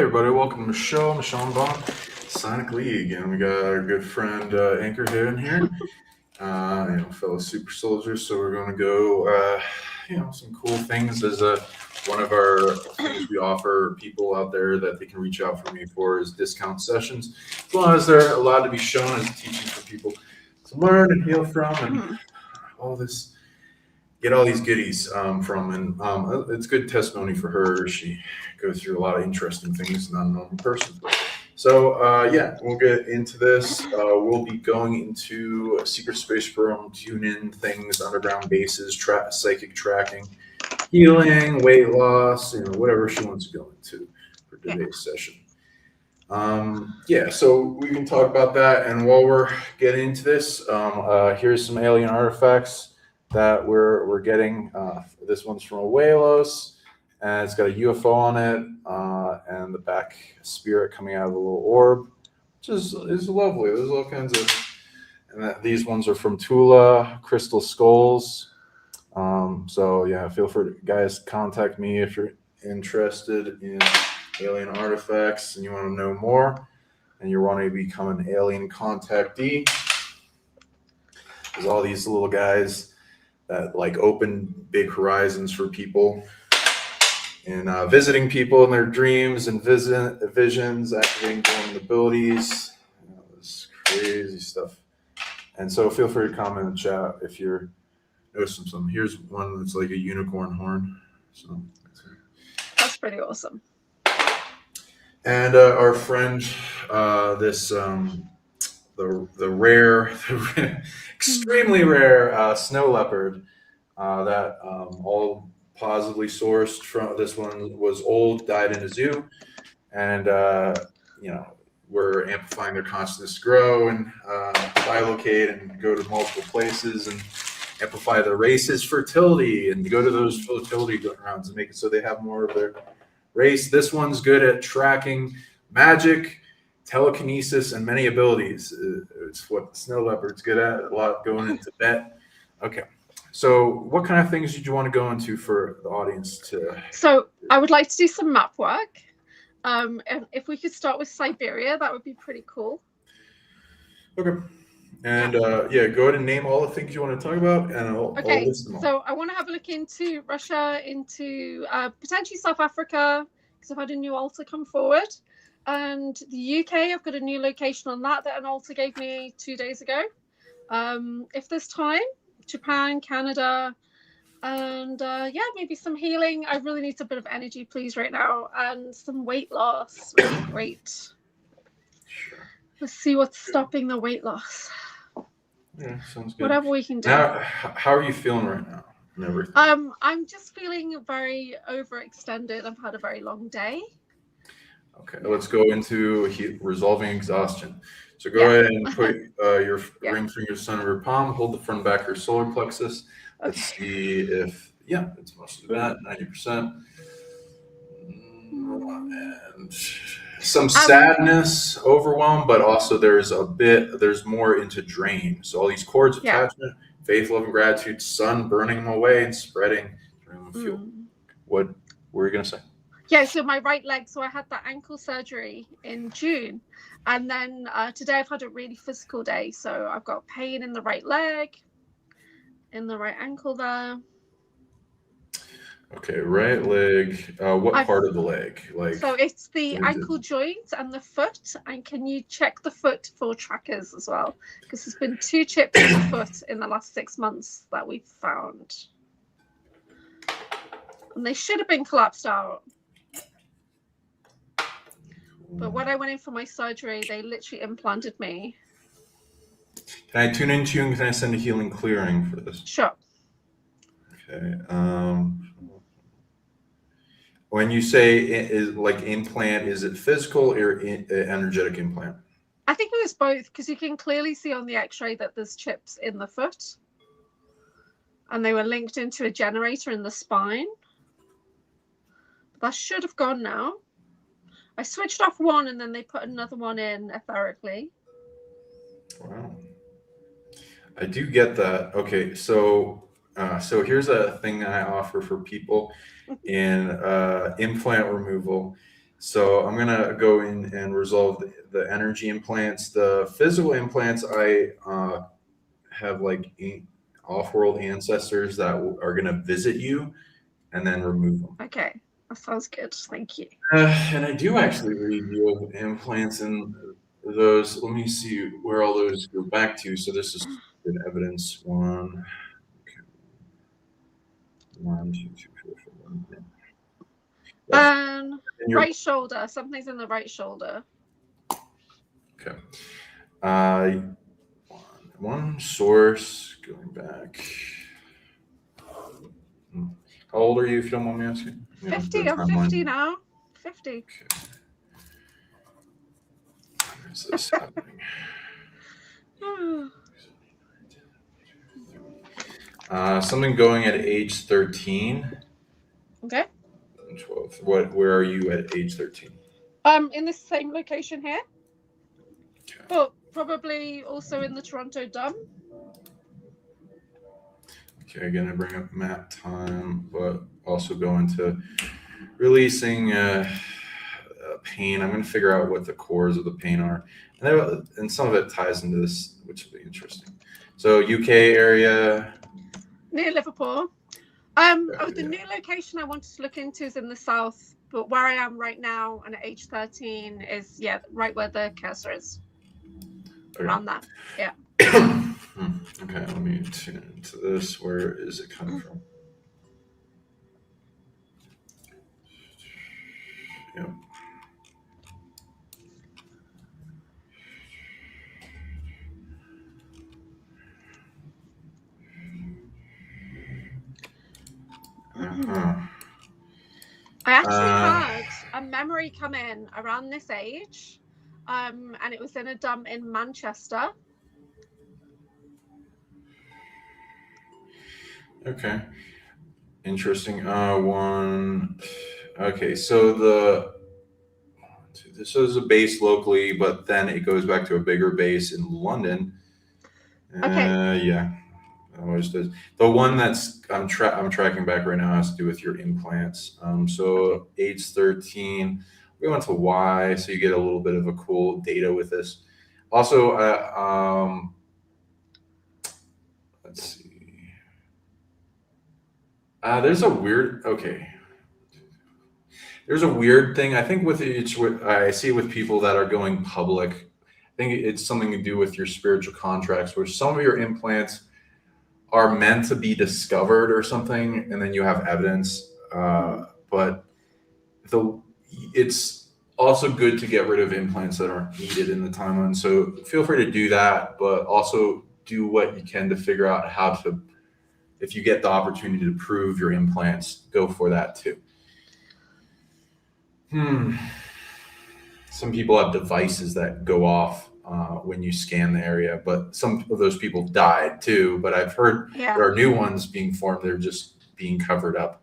everybody. Welcome to Michelle and Vaughn, PsionicLeague, and we got our good friend Anchorhaven here, fellow super soldiers. So we're going to go, some cool things as one of our things we offer people out there that they can reach out for me for is discount sessions, as long as they're allowed to be shown as teaching for people to learn and heal from, and all this. Get all these goodies from, and it's good testimony for her. She goes through a lot of interesting things, not a normal person. So we'll get into this. We'll be going into secret space room, tune-in things, underground bases, psychic tracking, healing, weight loss, whatever she wants to go into for today's session. So we can talk about that. And while we're getting into this, here's some alien artifacts that we're getting. This one's from Awelos, and it's got a UFO on it, and the back spirit coming out of a little orb, which is lovely. There's all kinds of, these ones are from Tula, crystal skulls. Feel free to guys contact me if you're interested in alien artifacts and you want to know more, and you want to become an alien contactee. There's all these little guys that open big horizons for people, and visiting people in their dreams and visions, activating dormant abilities, this crazy stuff. And so feel free to comment in the chat if you're noticing something. Here's one that's like a unicorn horn. So that's pretty awesome. And our friend, the rare, extremely rare snow leopard that all positively sourced from. This one was old, died in a zoo, and we're amplifying their consciousness to grow and bilocate and go to multiple places and amplify the race's fertility and go to those fertility grounds and make it so they have more of their race. This one's good at tracking magic, telekinesis, and many abilities. It's what the snow leopard's good at. A lot going into that. Okay. So what kind of things did you want to go into for the audience to? So I would like to do some map work. And if we could start with Siberia, that would be pretty cool. Okay. And go ahead and name all the things you want to talk about, and I'll list them all. So I want to have a look into Russia, into potentially South Africa, because I've had a new altar come forward. And the UK, I've got a new location on that an altar gave me 2 days ago. If there's time, Japan, Canada, and maybe some healing. I really need a bit of energy, please, right now, and some weight loss would be great. Let's see what's stopping the weight loss. Yeah, sounds good. Whatever we can do. Now, how are you feeling right now? I'm just feeling very overextended. I've had a very long day. Okay, let's go into resolving exhaustion. So go ahead and put your ring finger center of your palm, hold the front and back of your solar plexus. Let's see if, it's most of that, 90%. And some sadness, overwhelm, but also there's more into drain. So all these cords of attachment, faith, love, and gratitude, sun burning them away and spreading. What were you going to say? Yeah, so my right leg, so I had that ankle surgery in June. And then today I've had a really physical day. So I've got pain in the right leg, in the right ankle there. Okay, right leg. What part of the leg? So it's the ankle joint and the foot. And can you check the foot for trackers as well? Because there's been 2 chips in the foot in the last 6 months that we've found. And they should have been collapsed out. But when I went in for my surgery, they literally implanted me. Can I tune into you and can I send a healing clearing for this? Sure. Okay. When you say implant, is it physical or energetic implant? I think it was both, because you can clearly see on the x-ray that there's chips in the foot. And they were linked into a generator in the spine. But that should have gone now. I switched off one and then they put another one in etherically. Wow. I do get that. Okay, so here's a thing that I offer for people in implant removal So I'm gonna go in and resolve the energy implants. The physical implants, I have like off-world ancestors that are gonna visit you and then remove them. Okay, that sounds good. Thank you. And I do actually read you of implants and those. Let me see where all those go back to. So this is good evidence. One, okay. 1, 2, 3, 4, 5, 1. Right shoulder. Something's in the right shoulder. Okay. One source going back. How old are you, if you don't mind me asking? 50. I'm 50 now. 50. Okay. Where is this happening? Something going at age 13. Okay. 12. Where are you at age 13? In the same location here. Okay. But probably also in the Toronto Dome. Okay, gonna bring up map time, but also go into releasing pain. I'm gonna figure out what the cores of the pain are, and some of it ties into this, which will be interesting. So UK area near Liverpool. The new location I wanted to look into is in the south, but where I am right now and at age 13 is right where the cursor is. Okay. Around that, yeah. Okay, let me tune into this. Where is it coming from? Yep. I actually had a memory come in around this age, and it was in a dump in Manchester. Okay. Interesting. One. Okay, so this is a base locally, but then it goes back to a bigger base in London. Okay. Yeah. Always does. The one that's I'm tracking back right now has to do with your implants. So age 13, we went to Y, so you get a little bit of a cool data with this. Also, let's see. There's a weird. Okay. There's a weird thing I think with it's what I see with people that are going public. I think it's something to do with your spiritual contracts, where some of your implants are meant to be discovered or something, and then you have evidence. But it's also good to get rid of implants that aren't needed in the timeline. So feel free to do that, but also do what you can to figure out how to, if you get the opportunity to prove your implants, go for that too. Some people have devices that go off when you scan the area, but some of those people died too. But I've heard there are new ones being formed. They're just being covered up.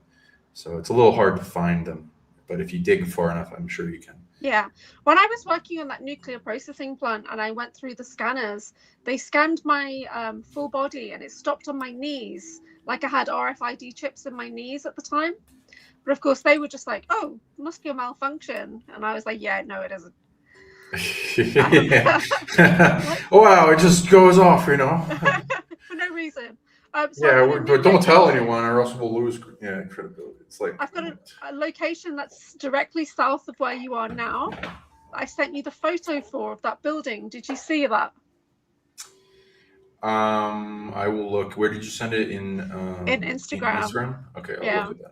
So it's a little hard to find them. But if you dig far enough, I'm sure you can. Yeah. When I was working on that nuclear processing plant and I went through the scanners, they scanned my full body and it stopped on my knees. Like I had RFID chips in my knees at the time. But of course, they were just like, oh, must be a malfunction. And I was like, yeah, no, it isn't. Wow, it just goes off, For no reason. But don't tell anyone or else we'll lose credibility. It's like I've got a location that's directly south of where you are now. I sent you the photo of that building. Did you see that? I will look. Where did you send it? In Instagram. Instagram? Okay, I'll look at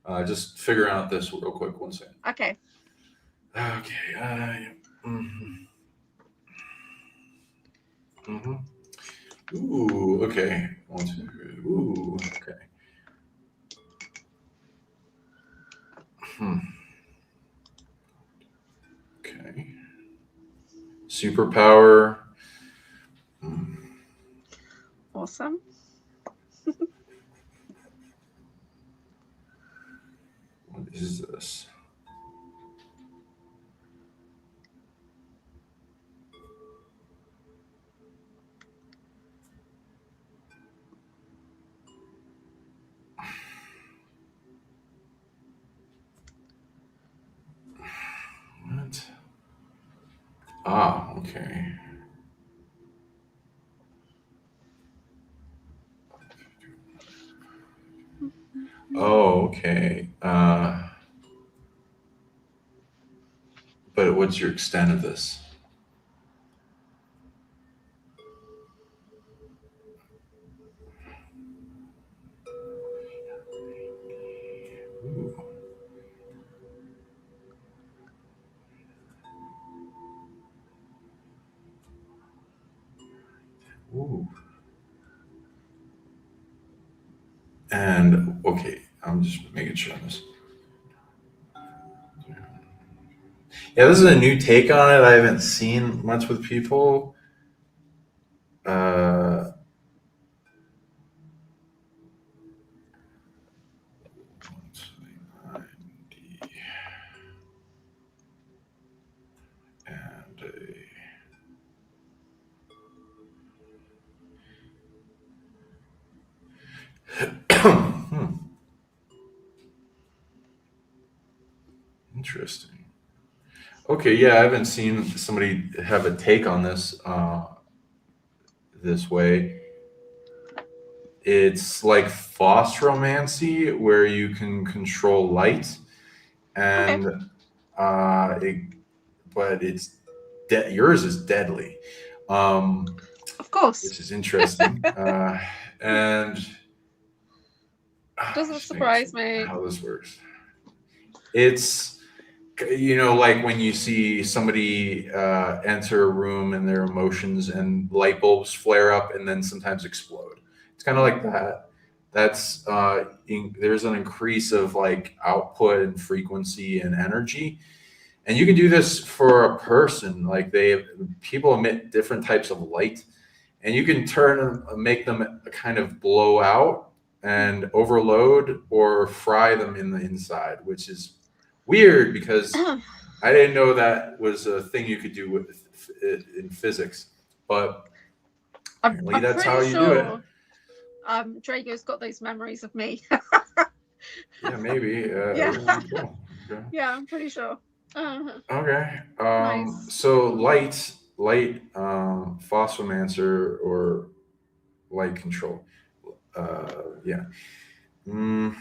that. Just figure out this real quick. 1 second. Okay. Okay. Ooh, okay. 1, 2, 3. Ooh, okay. Okay. Superpower. Awesome. What is this? Ah, okay. Oh, okay. But what's your extent of this? Ooh. Ooh. And okay, I'm just making sure on this. Yeah, this is a new take on it. I haven't seen much with people. Uh, 90 and interesting. Okay, yeah, I haven't seen somebody have a take on this this way. It's like phosphoromancy, where you can control light, Okay. and it, but yours is deadly, um, Of course. which is interesting. And Doesn't just making sure surprise me. how this works. It's like when you see somebody enter a room and their emotions and light bulbs flare up and then sometimes explode. It's kind of like that. That's there's an increase of like output and frequency and energy, and you can do this for a person. Like people emit different types of light, and you can make them kind of blow out and overload or fry them in the inside, which is weird because I didn't know that was a thing you could do in physics, but apparently I'm that's how pretty you do it. sure Drago's got those memories of me. Yeah, maybe. Yeah. Cool. Okay. Yeah, I'm pretty sure. Okay. Nice. So phosphomancer or light control. Yeah. Mm,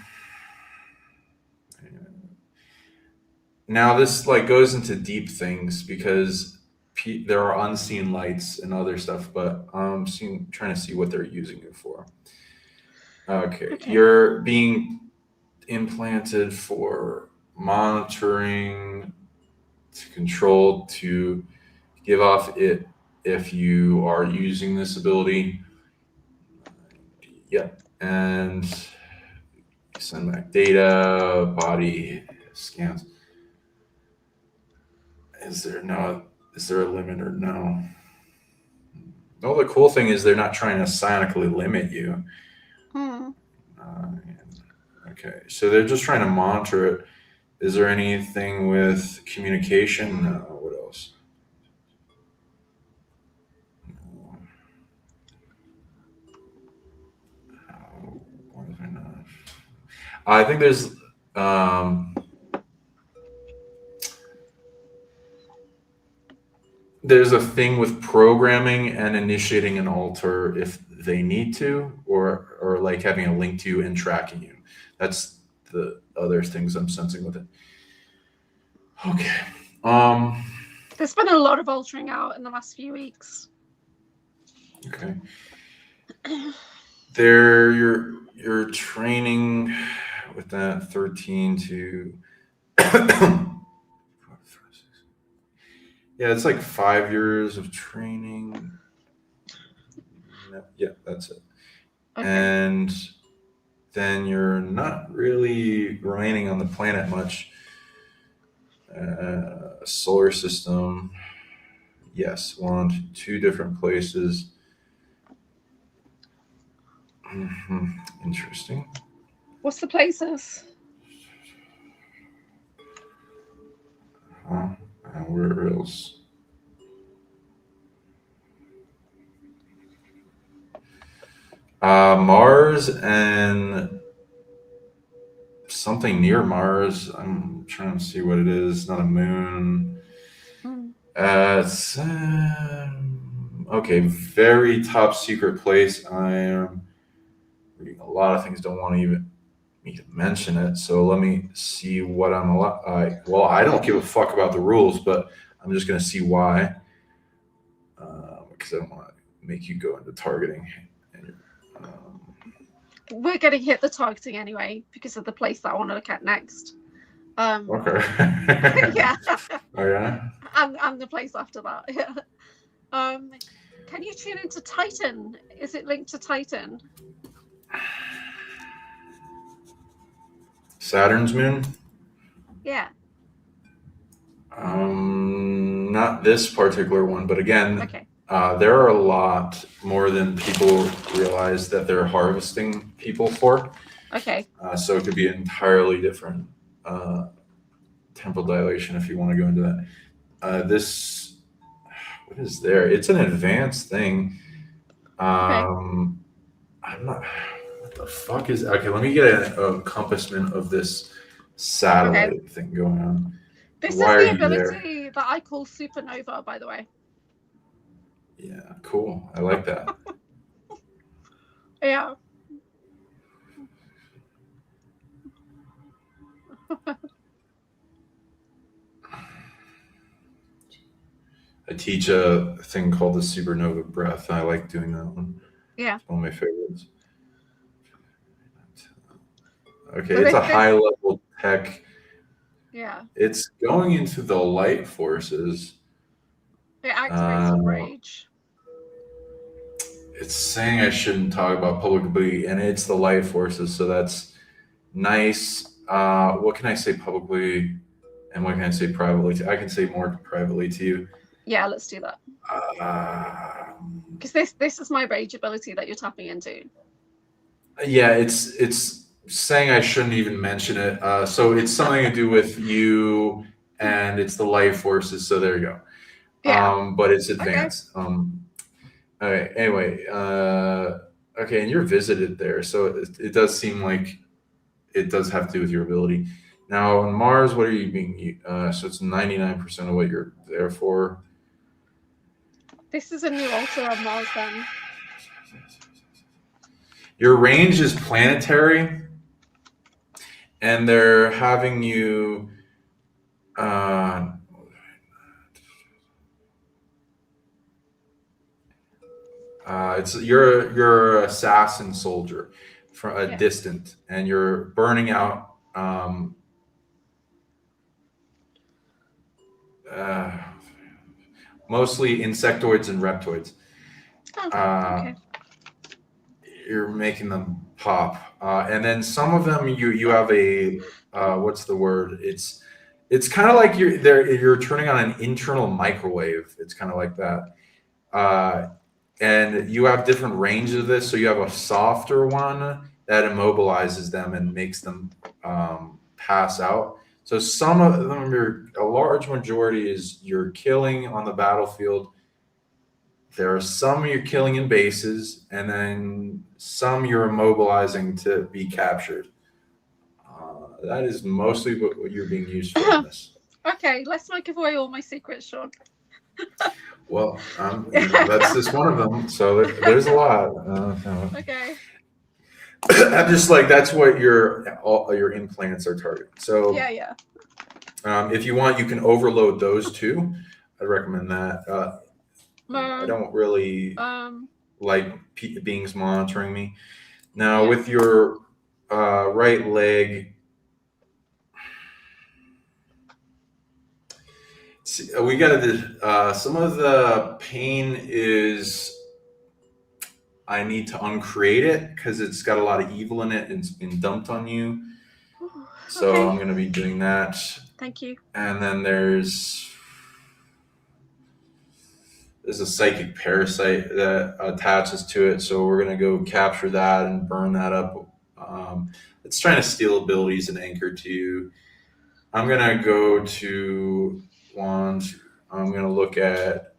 Now this like goes into deep things because there are unseen lights and other stuff, but trying to see what they're using it for. Okay, Okay. you're being implanted for monitoring, to control, to give off it if you are using this ability. Yep, and send back data, body scans. Is there no? Is there a limit or no? No, the cool thing is they're not trying to psionically limit you. Hmm. Uh, okay, so they're just trying to monitor it. Is there anything with communication? No. What else? No. What have I not? I think um, there's a thing with programming and initiating an alter if they need to, or like having a link to you and tracking you. That's the other things I'm sensing with it. Okay. Um. There's been a lot of altering out in the last few weeks. Okay. There, you're training with that 13 to. Yeah, it's like 5 years of training. Yeah, that's it. Okay. And then you're not really remaining on the planet much. Solar system. Yes, 2 different places. Interesting. What's the places? Where else? Mars and something near Mars. I'm trying to see what it is. Not a moon. Okay, very top secret place. I am reading a lot of things. Don't want to even me to mention it. So let me see what I'm allowed. Well, I don't give a fuck about the rules, but I'm just gonna see why. Because I don't want to make you go into targeting. We're going to hit the targeting anyway because of the place that I want to look at next. Okay. Yeah. Oh yeah. And the place after that. Yeah. Can you tune into Titan? Is it linked to Titan? Saturn's moon. Yeah. Not this particular one, but again, Okay. there are a lot more than people realize that they're harvesting people for. Okay. So it could be an entirely different temporal dilation if you want to go into that. This, what is there? It's an advanced thing. I'm not. What the fuck is? Okay, let me get an encompassment of this satellite thing going on. This Why is are the you there? ability that I call supernova, by the way. Yeah, cool. I like that. Yeah. I teach a thing called the supernova breath. I like doing that one. Yeah. It's one of my favorites. Okay, So it's a high level tech. Yeah. It's going into the light forces. It activates a rage. It's saying I shouldn't talk about publicly, and it's the light forces, so that's nice. What can I say publicly, and what can I say privately? I can say more privately to you. Yeah, let's do that. Because this is my rage ability that you're tapping into. Yeah, it's saying I shouldn't even mention it. So it's something to do with you, and it's the light forces. So there you go. Yeah. But it's advanced. Okay. Anyway. Okay, and you're visited there, so it does seem like it does have to do with your ability. Now on Mars, what are you being? So it's 99% of what you're there for. This is a new altar on Mars, then. Your range is planetary, and they're having you. It's you're assassin soldier from a distant, and you're burning out. Mostly insectoids and reptoids. Okay. You're making them pop, and then some of them you have a what's the word? It's kind of like you're turning on an internal microwave. It's kind of like that. And you have different ranges of this. So you have a softer one that immobilizes them and makes them pass out. So some of them, a large majority is you're killing on the battlefield. There are some you're killing in bases, and then some you're immobilizing to be captured. That is mostly what you're being used for in this. Okay, let's not give away all my secrets, Sean. Well, that's just one of them. So there's a lot. Okay. I'm just like that's what all your implants are targeting. So yeah. If you want, you can overload those too. I recommend that. I don't really like beings monitoring me. Now with your right leg. We got some of the pain is I need to uncreate it because it's got a lot of evil in it and it's been dumped on you. So I'm going to be doing that. Thank you. And then there's a psychic parasite that attaches to it. So we're going to go capture that and burn that up. It's trying to steal abilities and anchor to you. I'm going to go to wands. I'm going to look at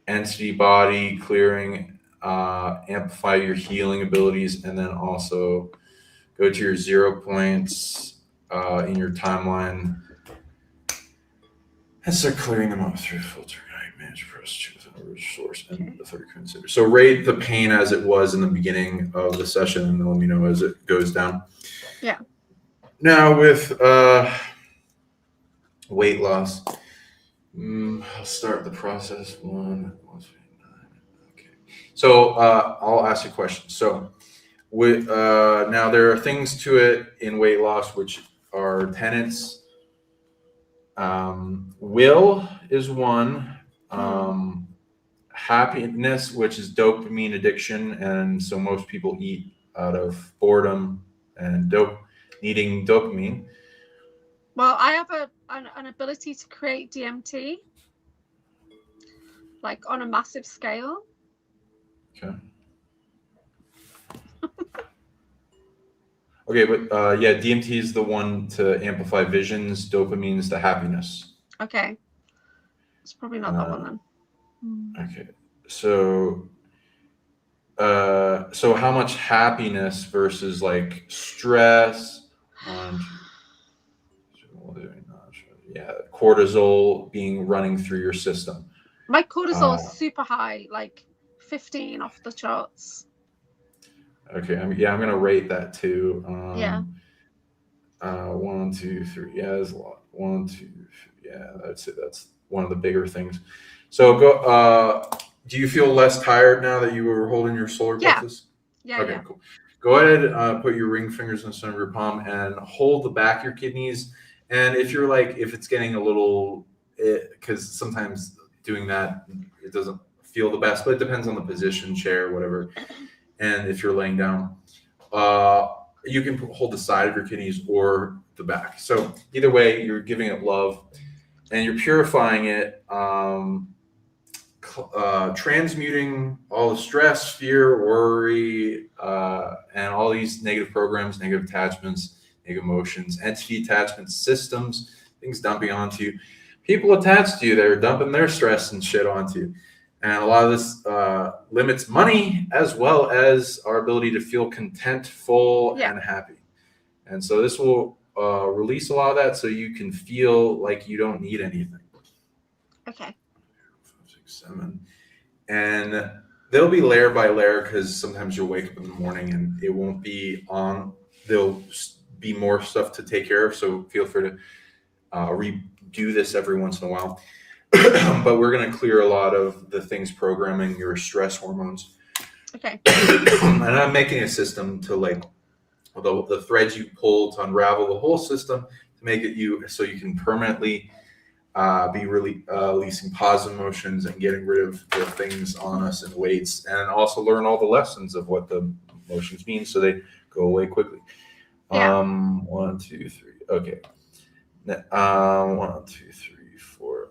entity body clearing, amplify your healing abilities, and then also go to your 0 points in your timeline and start clearing them up through filter. Manage process source and the third consider. So rate the pain as it was in the beginning of the session, and then let me know as it goes down. Yeah. Now with weight loss, I'll start the process. 1, 1, 3, 9. Okay. So I'll ask you a question. So with now there are things to it in weight loss which are tenets. Will is one. Happiness, which is dopamine addiction, and so most people eat out of boredom and needing dopamine. Well, I have an ability to create DMT, like on a massive scale. Okay. Okay, but yeah, DMT is the one to amplify visions. Dopamine is the happiness. Okay, it's probably not that one then. Okay, so so how much happiness versus like stress? Yeah, cortisol being running through your system. My cortisol is super high, like 15 off the charts. Okay, I'm gonna rate that too. Yeah. 1, 2, 3. Yeah, there's a lot. 1, 2. Yeah, that's it. That's one of the bigger things. So go. Do you feel less tired now that you were holding your solar plexus? Yeah. Okay, cool. Go ahead, put your ring fingers in the center of your palm and hold the back of your kidneys. And if you're like, if it's getting a little, because sometimes doing that, it doesn't feel the best, but it depends on the position, chair, whatever. And if you're laying down, you can hold the side of your kidneys or the back. So either way, you're giving it love and you're purifying it, transmuting all the stress, fear, worry, and all these negative programs, negative attachments, negative emotions, entity attachments, systems, things dumping onto you. People attached to you, they're dumping their stress and shit onto you. And a lot of this limits money as well as our ability to feel content, full, and happy. And so this will release a lot of that so you can feel like you don't need anything. Okay. 5, 6, 7. And they'll be layer by layer because sometimes you'll wake up in the morning and it won't be on. There'll be more stuff to take care of. So feel free to redo this every once in a while. But we're going to clear a lot of the things programming your stress hormones. Okay. And I'm making a system to like the threads you pull to unravel the whole system to make it so you can permanently be really releasing positive emotions and getting rid of the things on us and weights, and also learn all the lessons of what the emotions mean so they go away quickly. 1, 2, 3. Okay. 1, 2, 3, 4.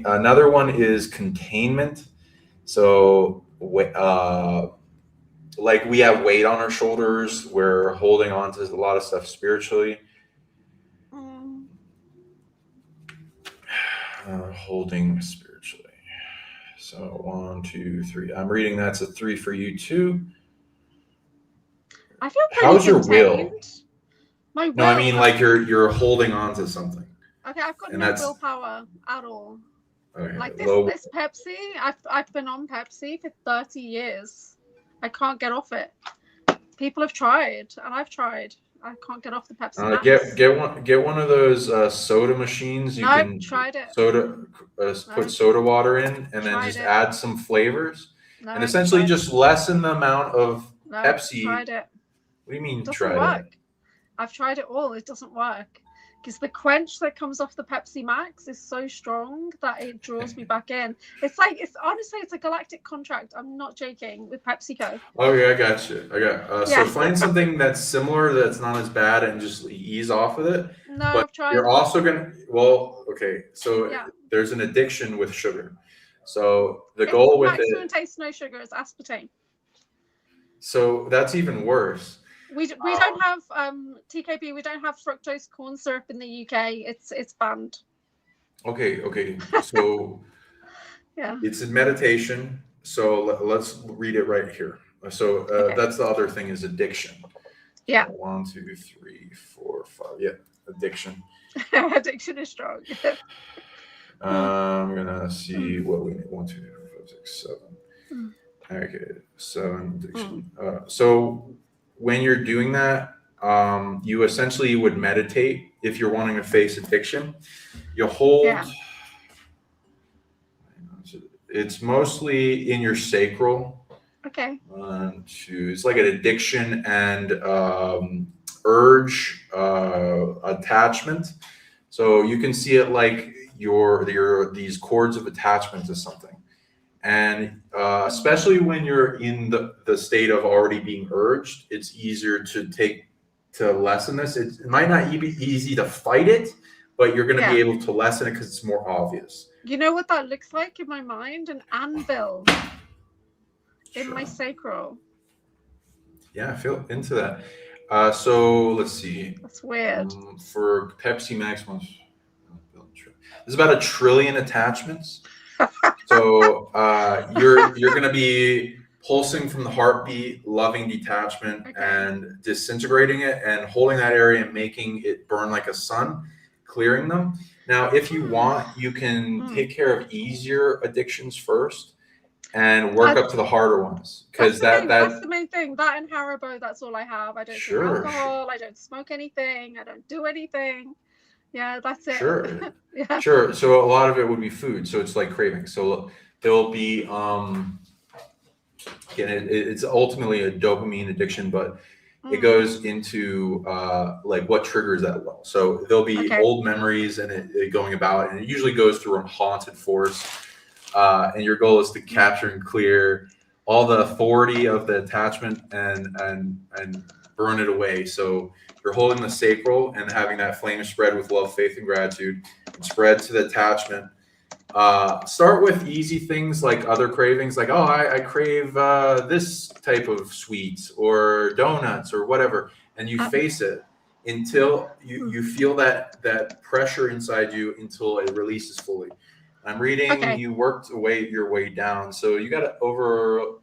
Another one is containment. So like we have weight on our shoulders, we're holding on to a lot of stuff spiritually. Holding spiritually. So 1, 2, 3. I'm reading that's a 3 for you too. I feel pretty How's your contained. will? My will. No, I mean like you're holding on to something. Okay, I've got no willpower at all. Okay, like this Pepsi, I've been on Pepsi for 30 years. I can't get off it. People have tried, and I've tried. I can't get off the Pepsi Max. Get one of those soda machines. You can tried it. Put soda water in, and then just add some flavors, and essentially just lessen the amount of Pepsi. Tried it. What do you mean? It doesn't work. I've tried it all. It doesn't work. Because the quench that comes off the Pepsi Max is so strong that it draws me back in. It's honestly, it's a galactic contract. I'm not joking with PepsiCo. Okay, I got you. So find something that's similar, that's not as bad, and just ease off with it. No, I've tried. You're also gonna. So there's an addiction with sugar. So the goal with maximum taste no sugar is aspartame. So that's even worse. We don't have TKB. We don't have fructose corn syrup in the UK. It's banned. Okay. So it's in meditation. So let's read it right here. So that's the other thing is addiction. Yeah. So 1, 2, 3, 4, 5. Yeah, addiction. Addiction is strong. I'm gonna see what we need. 1, 2, 3, 4, 5, 6, 7. Mm. Okay, 7 addiction. So when you're doing that, you essentially would meditate if you're wanting to face addiction. You hold. Yeah. It's mostly in your sacral. Okay. 1, 2. It's like an addiction and urge attachment. So you can see it like your these cords of attachment to something, and especially when you're in the state of already being urged, it's easier to lessen this. It might not be easy to fight it, but you're going to be able to lessen it because it's more obvious. You know what that looks like in my mind? An anvil in my sacral. Yeah, I feel into that. So let's see. That's weird. For Pepsi Max, there's about 1 trillion attachments. So you're going to be pulsing from the heartbeat, loving detachment, and disintegrating it, and holding that area and making it burn like a sun, clearing them. Now, if you want, you can take care of easier addictions first and work up to the harder ones, because that's the main thing. That and Haribo, that's all I have. I don't drink alcohol. I don't smoke anything. I don't do anything. Yeah, that's it. Sure. Yeah. Sure. So a lot of it would be food. So it's like craving. So there'll be again, it's ultimately a dopamine addiction, but it goes into like what triggers that well. So there'll be old memories and it going about, and it usually goes through a haunted forest. And your goal is to capture and clear all the authority of the attachment and burn it away. So you're holding the sacral and having that flame spread with love, faith, and gratitude, and spread to the attachment. Start with easy things like other cravings, like, oh, I crave this type of sweets or donuts or whatever, and you face it until you feel that pressure inside you until it releases fully. I'm reading you worked your way down, so you got over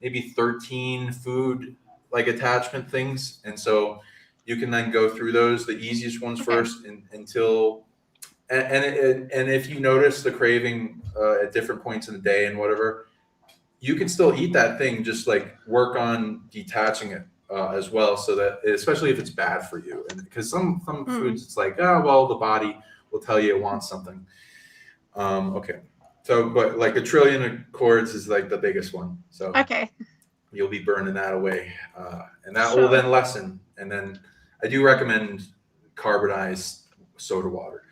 maybe 13 food like attachment things, and so you can then go through those, the easiest ones first, until and if you notice the craving at different points in the day and whatever, you can still eat that thing, just like work on detaching it as well, so that, especially if it's bad for you, and because some foods, it's like, oh well, the body will tell you it wants something. So but like 1 trillion of cords is like the biggest one, so you'll be burning that away, and that will then lessen. And then I do recommend carbonized soda water,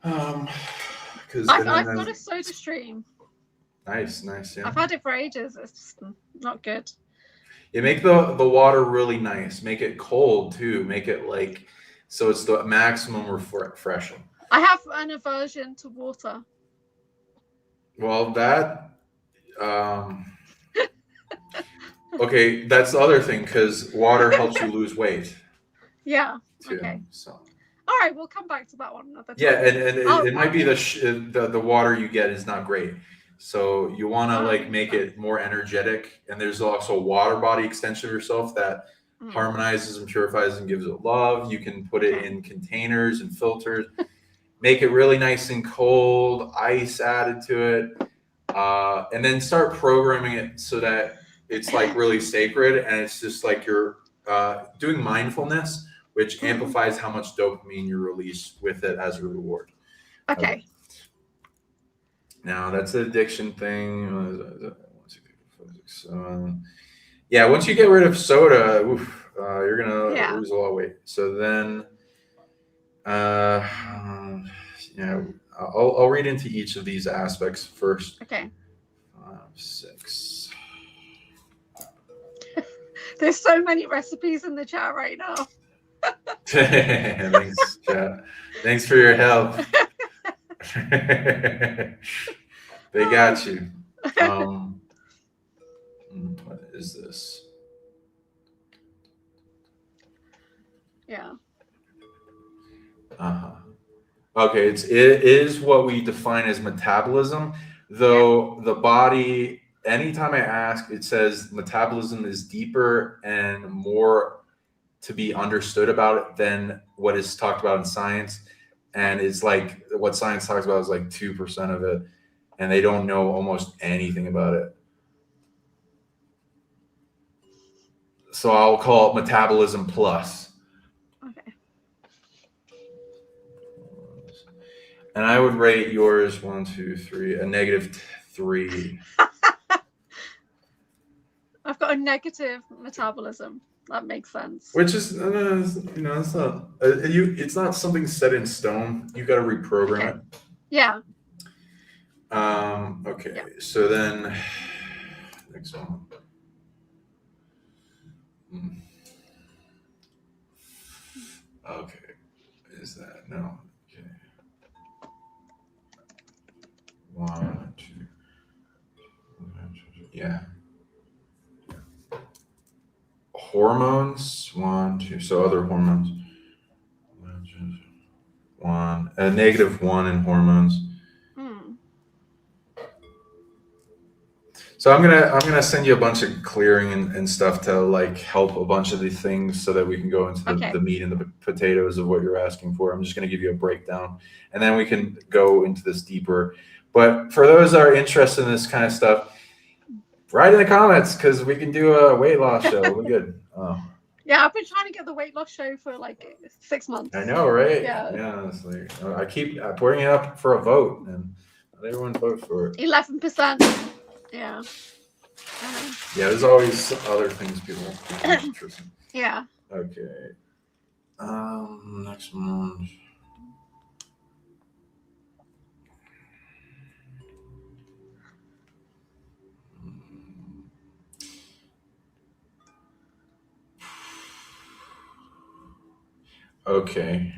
because I've got a soda stream. Nice, yeah. I've had it for ages. It's just not good. You make the water really nice. Make it cold too. Make it like so it's the maximum refreshing. I have an aversion to water. Well, that okay, that's the other thing, because water helps you lose weight. Yeah. Too, okay. So. All right, we'll come back to that one another time. Yeah, and it might be the water you get is not great, so you want to like make it more energetic. And there's also a water body extension of yourself that harmonizes and purifies and gives it love. You can put it in containers and filters. Make it really nice and cold, ice added to it, and then start programming it so that it's like really sacred, and it's just like you're doing mindfulness, which amplifies how much dopamine you release with it as a reward. Okay. Now that's the addiction thing. Yeah, once you get rid of soda, you're gonna lose a lot of weight. So then. I'll read into each of these aspects first. Okay. 5, 6. There's so many recipes in the chat right now. Thanks, chat. Thanks for your help. They got you. What is this? Yeah. Okay, it is what we define as metabolism, though the body, anytime I ask, it says metabolism is deeper and more to be understood about it than what is talked about in science. and it's like what science talks about is like 2% of it, and they don't know almost anything about it. So I'll call it metabolism plus. Okay. And I would rate yours 1, 2, 3, a -3. I've got a negative metabolism. That makes sense. Which is, it's not it's not something set in stone. You got to reprogram Okay. Yeah. it. Okay. Yeah. So then, next one. Okay. Is that no? Okay. 1, 2. Yeah. Hormones. 1, 2. So other hormones. 1, a -1 in hormones. So I'm gonna send you a bunch of clearing and stuff to like help a bunch of these things so that we can go into the meat and the potatoes of what you're asking for. I'm just gonna give you a breakdown, and then we can go into this deeper. But for those that are interested in this kind of stuff, write in the comments because we can do a weight loss show. We're good. Yeah, I've been trying to get the weight loss show for like 6 months. I know, right? Yeah. It's like I keep putting it up for a vote, and not everyone votes for it. 11%. Yeah. Yeah, there's always other things people are interested in. Yeah. Okay. Next one. Okay.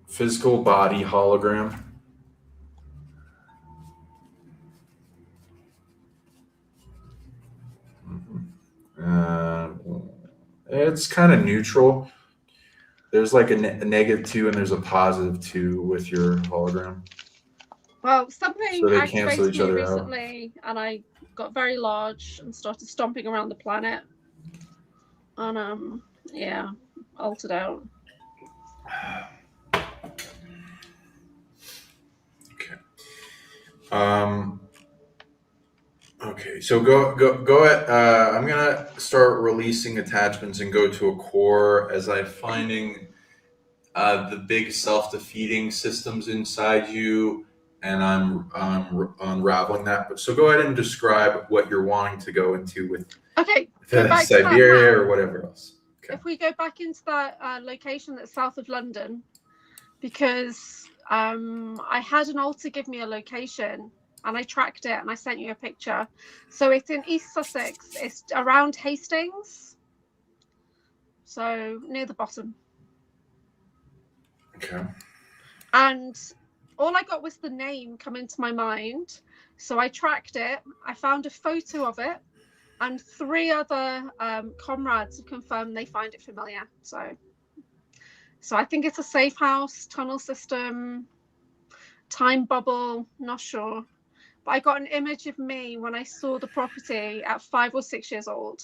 Physical body hologram. It's kind of neutral. There's like a -2 and there's a +2 with your hologram. Well, something so they cancel each other recently, and I got very large and started stomping around the planet. And yeah, altered out. Okay. Okay, so go at. I'm gonna start releasing attachments and go to a core as I'm finding the big self-defeating systems inside you, and I'm unraveling that. But so go ahead and describe what you're wanting to go into with. Okay. Siberia or whatever else. Okay. If we go back into that location that's south of London, because I had an altar give me a location. And I tracked it and I sent you a picture. So it's in East Sussex. It's around Hastings. So near the bottom. Okay. And all I got was the name come into my mind. So I tracked it. I found a photo of it. And 3 other comrades have confirmed they find it familiar. So I think it's a safe house, tunnel system, time bubble, not sure. But I got an image of me when I saw the property at 5 or 6 years old.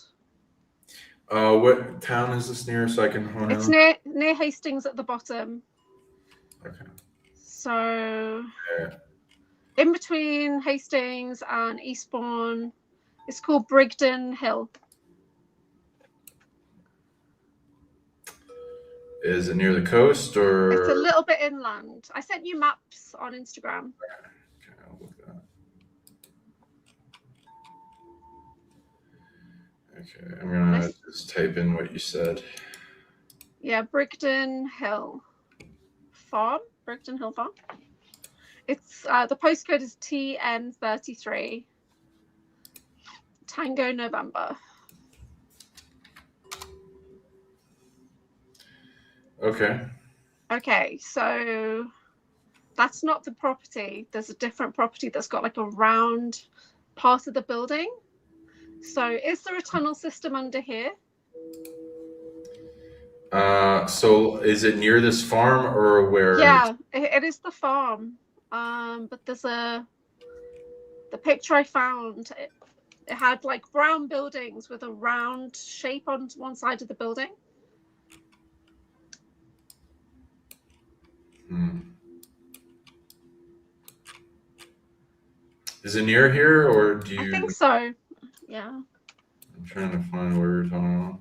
What town is this near so I can hone in? It's near Hastings at the bottom. Okay. So in between Hastings and Eastbourne, it's called Brigden Hill. Is it near the coast or? It's a little bit inland. I sent you maps on Instagram. Okay, I'll look that. Okay, I'm gonna just type in what you said. Yeah, Brigden Hill Farm. Brigden Hill Farm. It's the postcode is TN33 Tango November. Okay, so that's not the property. There's a different property that's got like a round part of the building. So is there a tunnel system under here? So is it near this farm or where? Yeah, it is the farm. But there's the picture I found, it had like brown buildings with a round shape on one side of the building. Hmm. Is it near here, or do I you? think so. Yeah. I'm trying to find where you're talking about.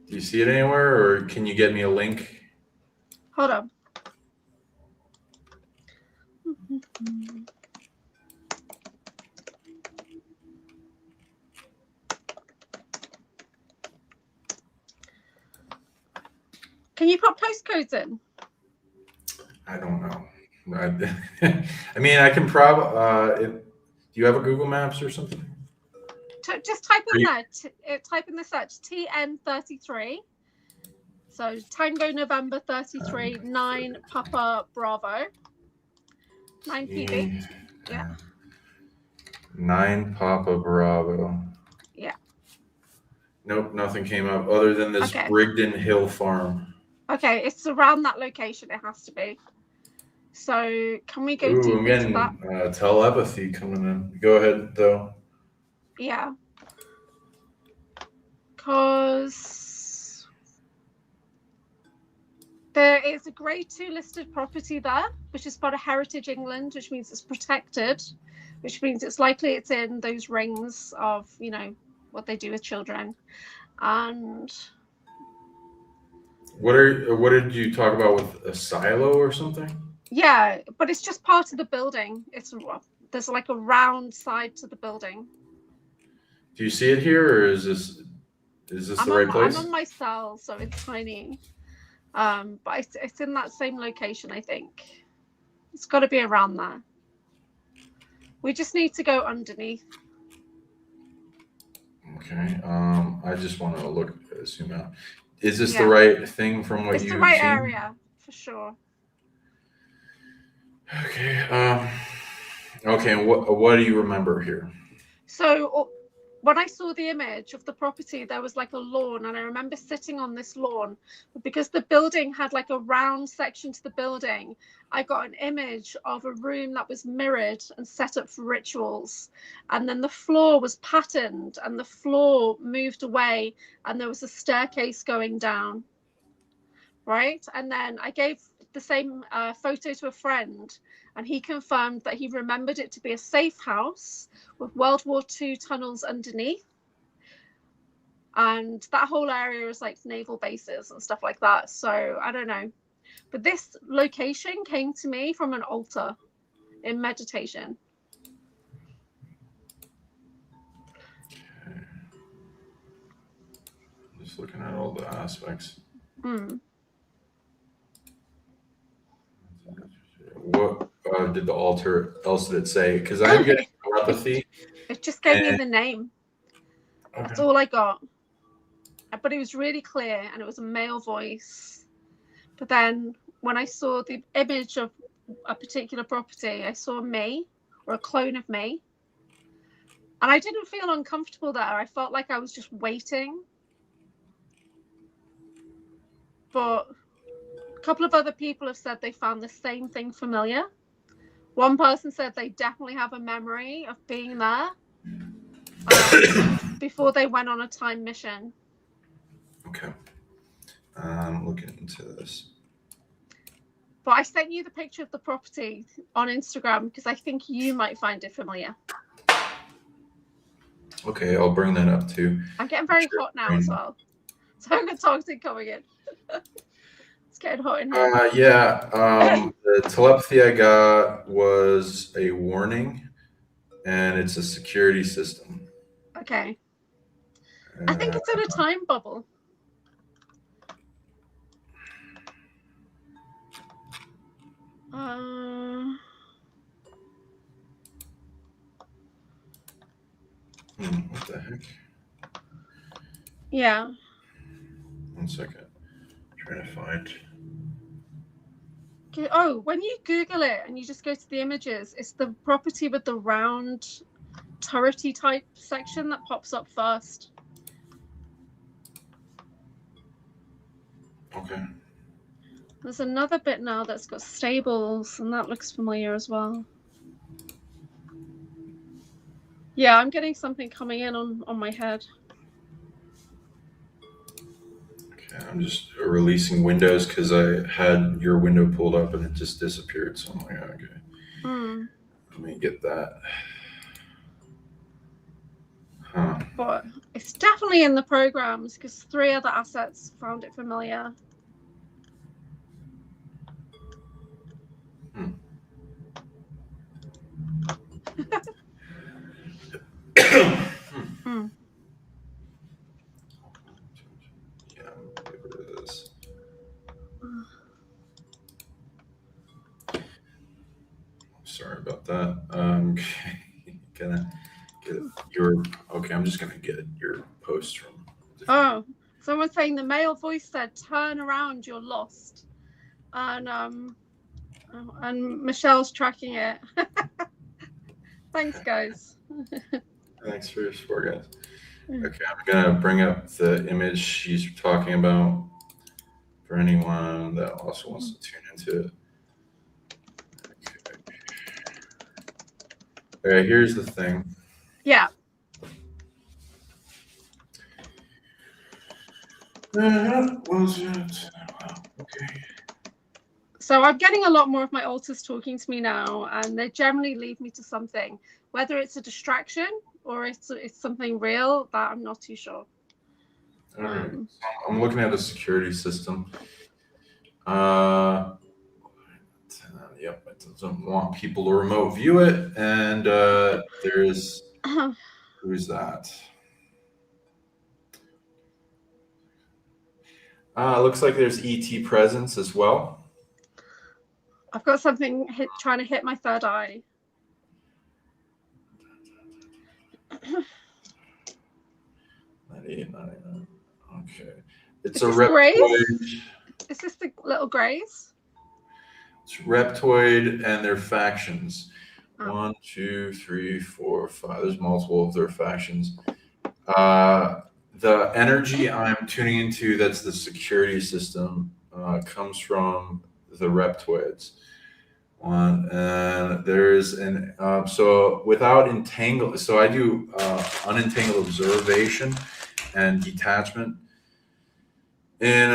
Do you see it anywhere, or can you get me a link? Hold on. Can you put postcodes in? I don't know. I mean, I can probably. Do you have a Google Maps or something? Just type Are in you- there. Type in the search TN33. So Tango November 33 9 Papa Bravo 9 PB. Yeah. 9 Papa Bravo. Yeah. Nope, nothing came up other than this Okay. Brigden Hill Farm. Okay, it's around that location. It has to be. So can we go Ooh, deep I'm into that? getting telepathy coming in. Go ahead, though. Yeah. Because there is a grade 2 listed property there, which is part of Heritage England, which means it's protected, which means it's likely it's in those rings of, you know, what they do with children. And What did you talk about with a silo or something? yeah, but it's just part of the building. There's like a round side to the building. Do you see it here, or is this the right I'm place? on my cell, so it's tiny. But it's in that same location, I think. It's got to be around there. We just need to go underneath. Okay. I just want to zoom out. Is this the Yeah, right thing from what it's the you've right seen? area for sure. Okay. Okay. And what do you remember here? So when I saw the image of the property, there was like a lawn, and I remember sitting on this lawn. But because the building had like a round section to the building, I got an image of a room that was mirrored and set up for rituals. And then the floor was patterned, and the floor moved away, and there was a staircase going down. Right. And then I gave the same photo to a friend, and he confirmed that he remembered it to be a safe house with World War II tunnels underneath. And that whole area is like naval bases and stuff like that. So I don't know. But this location came to me from an altar in meditation. Okay. Just looking at all the aspects. Mm. What did the altar else did it say? Because I'm getting telepathy. It just gave me And- the name. Okay. That's all I got. But it was really clear, and it was a male voice. But then when I saw the image of a particular property, I saw me, or a clone of me. And I didn't feel uncomfortable there. I felt like I was just waiting. But a couple of other people have said they found the same thing familiar. One person said they definitely have a memory of being there before they went on a time mission. Okay. I'm looking into this. But I sent you the picture of the property on Instagram because I think you might find it familiar. Okay, I'll bring that up too. I'm getting very hot now as well. So I'm got toxic coming in. It's getting hot in here. Yeah. The telepathy I got was a warning, and it's a security system. Okay. I think it's in a time bubble. What the heck? Yeah. 1 second. I'm trying to find. Oh, when you Google it and you just go to the images, it's the property with the round turrety type section that pops up first. Okay. There's another bit now that's got stables, and that looks familiar as well. Yeah, I'm getting something coming in on my head. Okay. Okay, I'm just releasing windows because I had your window pulled up and it just disappeared. So I'm like, okay, let me get that. Huh. But it's definitely in the programs because 3 other assets found it familiar. Yeah, get rid of this. Sorry about that. Okay, gonna get your. Okay, I'm just gonna get your post from. Oh, someone's saying the male voice said, "Turn around, you're lost," and Michelle's tracking it. Thanks, guys. Thanks for your support, guys. Okay, I'm gonna bring up the image she's talking about for anyone that also wants to tune into it. Okay. All right, here's the thing. Yeah. Was it? Okay. So I'm getting a lot more of my alters talking to me now, and they generally lead me to something, whether it's a distraction or it's something real that I'm not too sure. All right. I'm looking at a security system. Yep, it doesn't want people to remote view it, and there's who's that? Looks like there's ET presence as well. I've got something trying to hit my third eye. 98, 99. Okay. It's Is a this reptoid. Is this the little greys? It's reptoid and their factions. Oh. 1, 2, 3, 4, 5. There's multiple of their factions. The energy I'm tuning into, that's the security system, comes from the reptoids. And there's an so without entangle. So I do unentangled observation and detachment in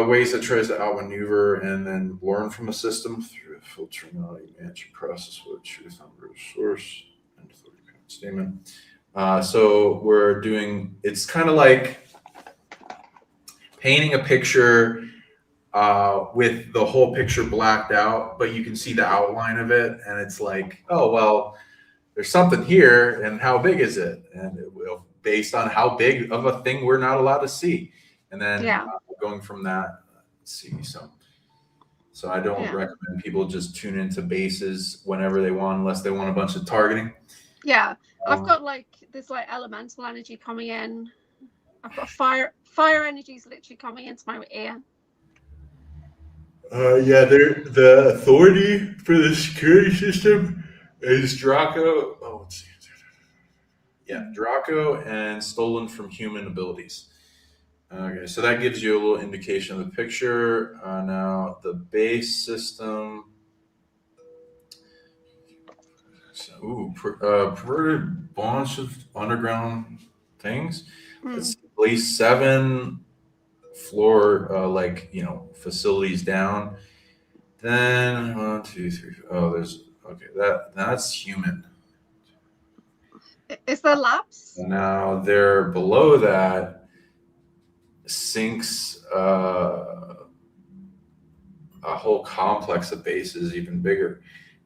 ways that tries to outmaneuver and then learn from the system through filtering out a managing process with truth on root source and statement. So we're doing. It's kind of like painting a picture with the whole picture blacked out, but you can see the outline of it, and it's like, oh well, there's something here, and how big is it? And it will, based on how big of a thing we're not allowed to see, and then going from that, see. So I don't recommend people just tune into bases whenever they want, unless they want a bunch of targeting. Yeah, I've got like this like elemental energy coming in. I've got fire energy is literally coming into my ear. Yeah, they're the authority for the security system is Draco. Oh, let's see. Yeah, Draco and stolen from human abilities. Okay, so that gives you a little indication of the picture. Now the base system. So, perverted bunch of underground things. It's at least 7 floor, facilities down. Then 1, 2, 3. Oh, there's okay. That's human. Is there labs? Now there below that sinks a whole complex of bases, even bigger,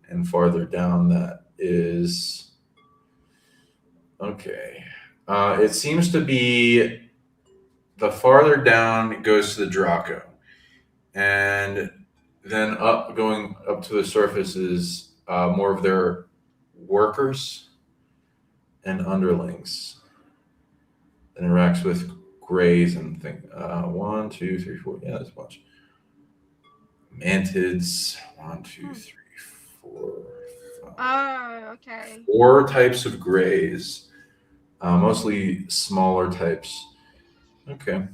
and farther down that is okay. It seems to be the farther down it goes to the Draco, and then going up to the surface is more of their workers and underlings. Interacts with grays and things. 1, 2, 3, 4. Yeah, that's a bunch. Mantids. 1, 2, 3, 4, 5. Oh, okay. 4 types of grays, mostly smaller types. Okay.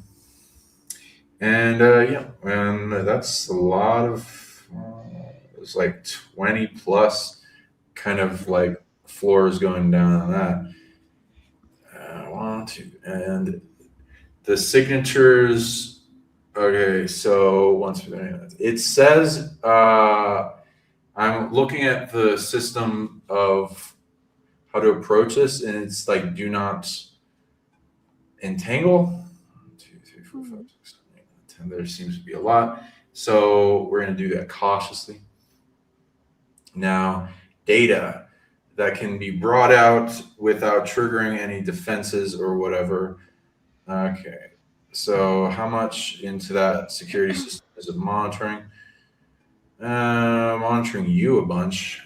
And and that's a lot of. It's like 20 plus kind of like floors going down on that. 1, 2, and the signatures Okay, so it says I'm looking at the system of how to approach this, and it's like do not entangle. 1, 2, 3, 4, 5, 6, 7, 8, 9, 10. There seems to be a lot, so we're going to do that cautiously. Now, data that can be brought out without triggering any defenses or whatever. Okay, so how much into that security system is it monitoring? Monitoring you a bunch.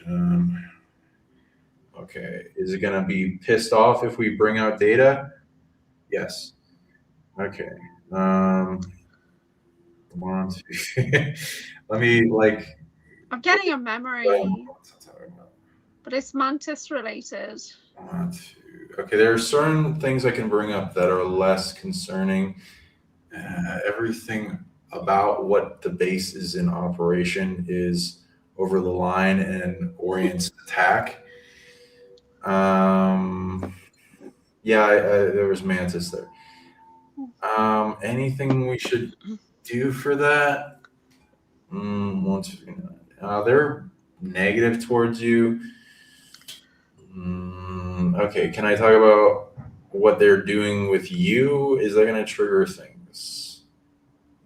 Okay, is it going to be pissed off if we bring out data? Yes. Okay. Come on. Let me like. I'm getting a memory, but it's mantis related. Okay, there are certain things I can bring up that are less concerning. Everything about what the base is in operation is over the line and orients attack. Yeah, there was mantis there. Anything we should do for that? 1, 2, 3, 9. They're negative towards you. Okay, can I talk about what they're doing with you? Is that going to trigger things?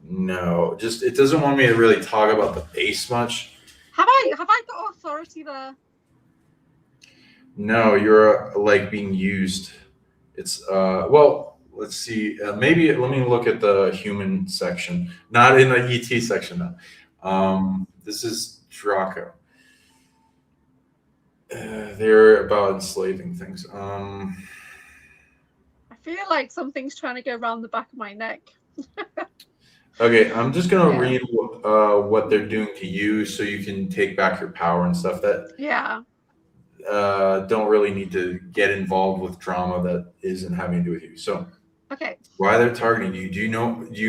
No, just it doesn't want me to really talk about the base much. Have I got authority there? No, you're like being used. It's well, let's see. Maybe let me look at the human section, not in the ET section though. This is Draco. They're about enslaving things. I feel like something's trying to go around the back of my neck. Okay, I'm just gonna read what they're doing to you, so you can take back your power and stuff. That don't really need to get involved with drama that isn't having to do with you. So, okay, why they're targeting you? Do you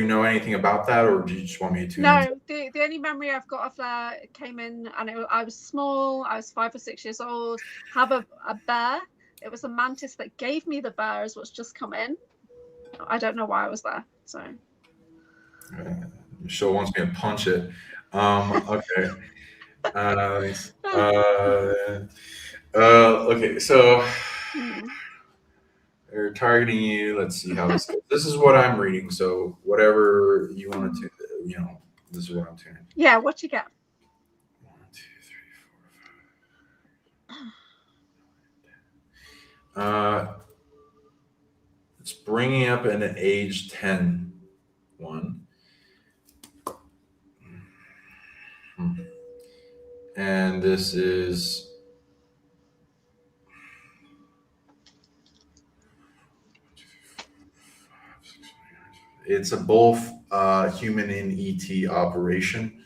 know anything about that, or do you just want me to? No, the only memory I've got of that came in, and I was small. I was 5 or 6 years old. Have a bear. It was a mantis that gave me the bear as what's just come in. I don't know why I was there. So. Michelle wants me to punch it. Okay. Okay, so they're targeting you. Let's see how this goes. This is what I'm reading, so whatever you want to, this is what I'm tuning. Yeah, what you got? 1, 2, 3, 4, 5. It's bringing up an age 10 one. And this is it's a both human and ET operation.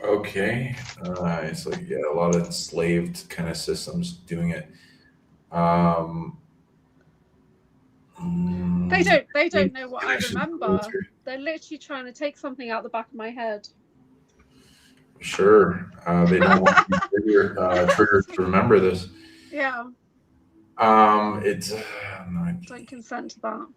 Okay, it's like a lot of enslaved kind of systems doing it. They don't know what I remember. They're literally trying to take something out the back of my head. Sure, they don't want triggers to remember this. Yeah. It's don't consent to that.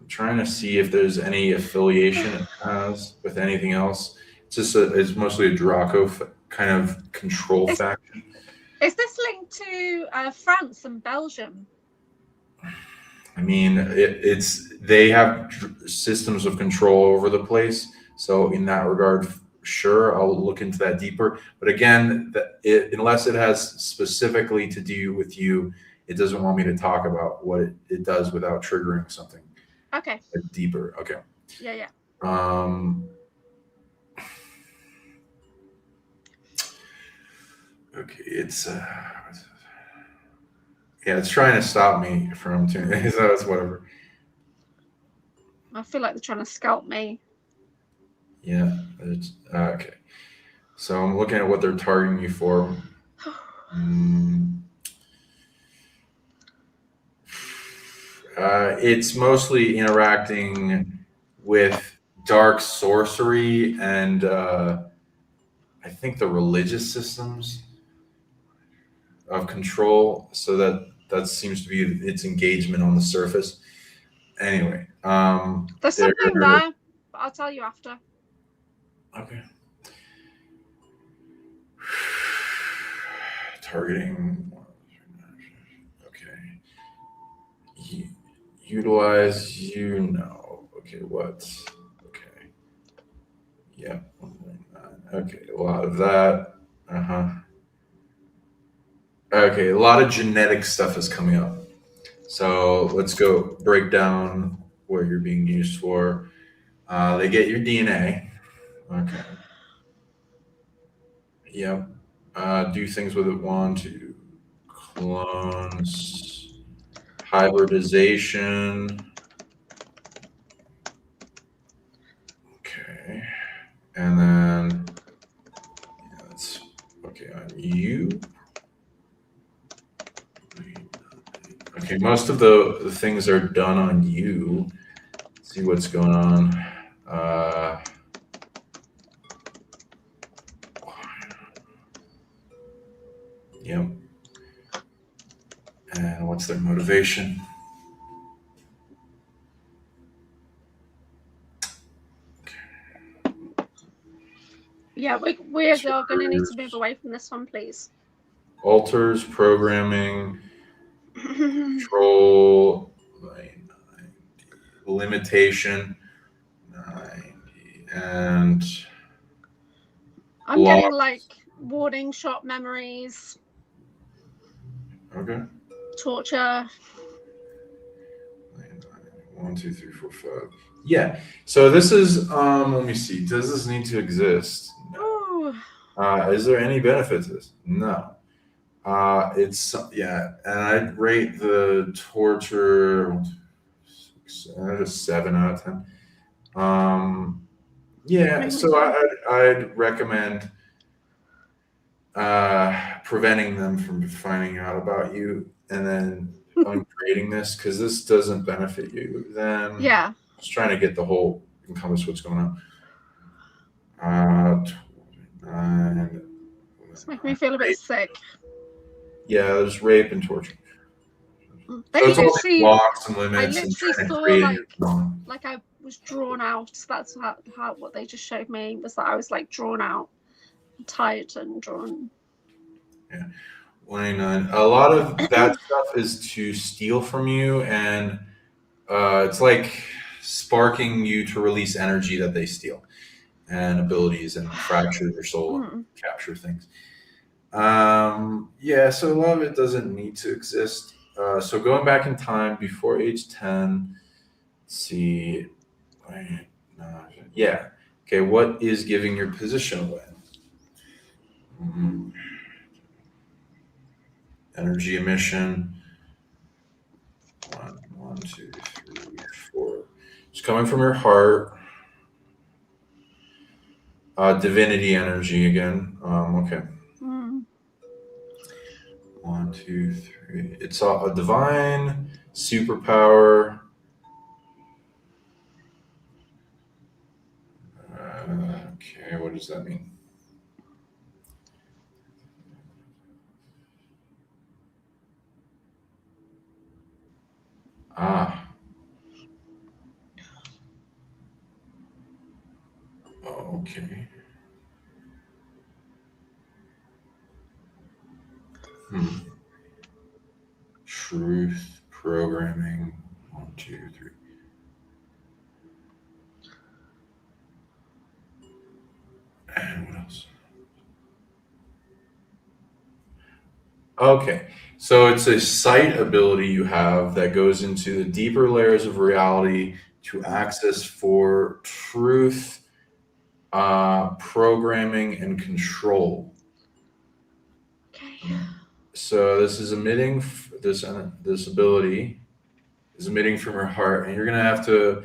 I'm trying to see if there's any affiliation it has with anything else. It's just it's mostly a Draco kind of control faction. Is this linked to France and Belgium? I mean, they have systems of control over the place. So in that regard, sure, I'll look into that deeper. But again, unless it has specifically to do with you, it doesn't want me to talk about what it does without triggering something. Okay. Deeper. Okay. Yeah. Okay, it's it's trying to stop me from tuning. So it's whatever. I feel like they're trying to scalp me. Yeah, it's okay. So I'm looking at what they're targeting you for. It's mostly interacting with dark sorcery and I think the religious systems. of control, so that seems to be its engagement on the surface. Anyway, There's something there, but I'll tell you after. Okay. Targeting. Okay. Utilize, Okay, what? Okay. Yeah. Okay, a lot of that. Okay, a lot of genetic stuff is coming up. So let's go break down what you're being used for. They get your DNA. Okay. Yep. Do things with it. 1, 2, clones, hybridization. Okay. And then that's okay on you. Okay, most of the things are done on you. Let's see what's going on. Yep. And what's their motivation? Yeah, we are going to need to move away from this one, please. Alters, programming, control, 90, limitation, 90, and I'm getting like warning shot memories. Okay. Torture. 1, 2, 3, 4, 5. Yeah. So this is let me see. Does this need to exist? No. Is there any benefit to this? No. It's and I'd rate the torture at a 7 out of 10. Yeah, so I'd recommend preventing them from finding out about you and then uncreating this, because this doesn't benefit you. Then just trying to get the whole encompass what's going on. It's making me feel a bit sick. Yeah, there's rape and torture. They so it's literally, blocks and limits. I literally saw like I was drawn out. That's how what they just showed me was that I was like drawn out, tight and drawn. Yeah, 29. A lot of that stuff is to steal from you, and it's like sparking you to release energy that they steal, and abilities, and fracture your soul, and capture things. Yeah, so a lot of it doesn't need to exist. So going back in time before age 10, let's see. Yeah. Okay, what is giving your position away? Energy emission. 1, 2, 3, 4. It's coming from your heart. Divinity energy again. Okay. 1, 2, 3. It's a divine superpower. Okay, what does that mean? Okay. Truth programming. 1, 2, 3. And what else? Okay, so it's a sight ability you have that goes into the deeper layers of reality to access for truth, programming, and control. Okay. So this is emitting, this ability is emitting from your heart, and you're going to have to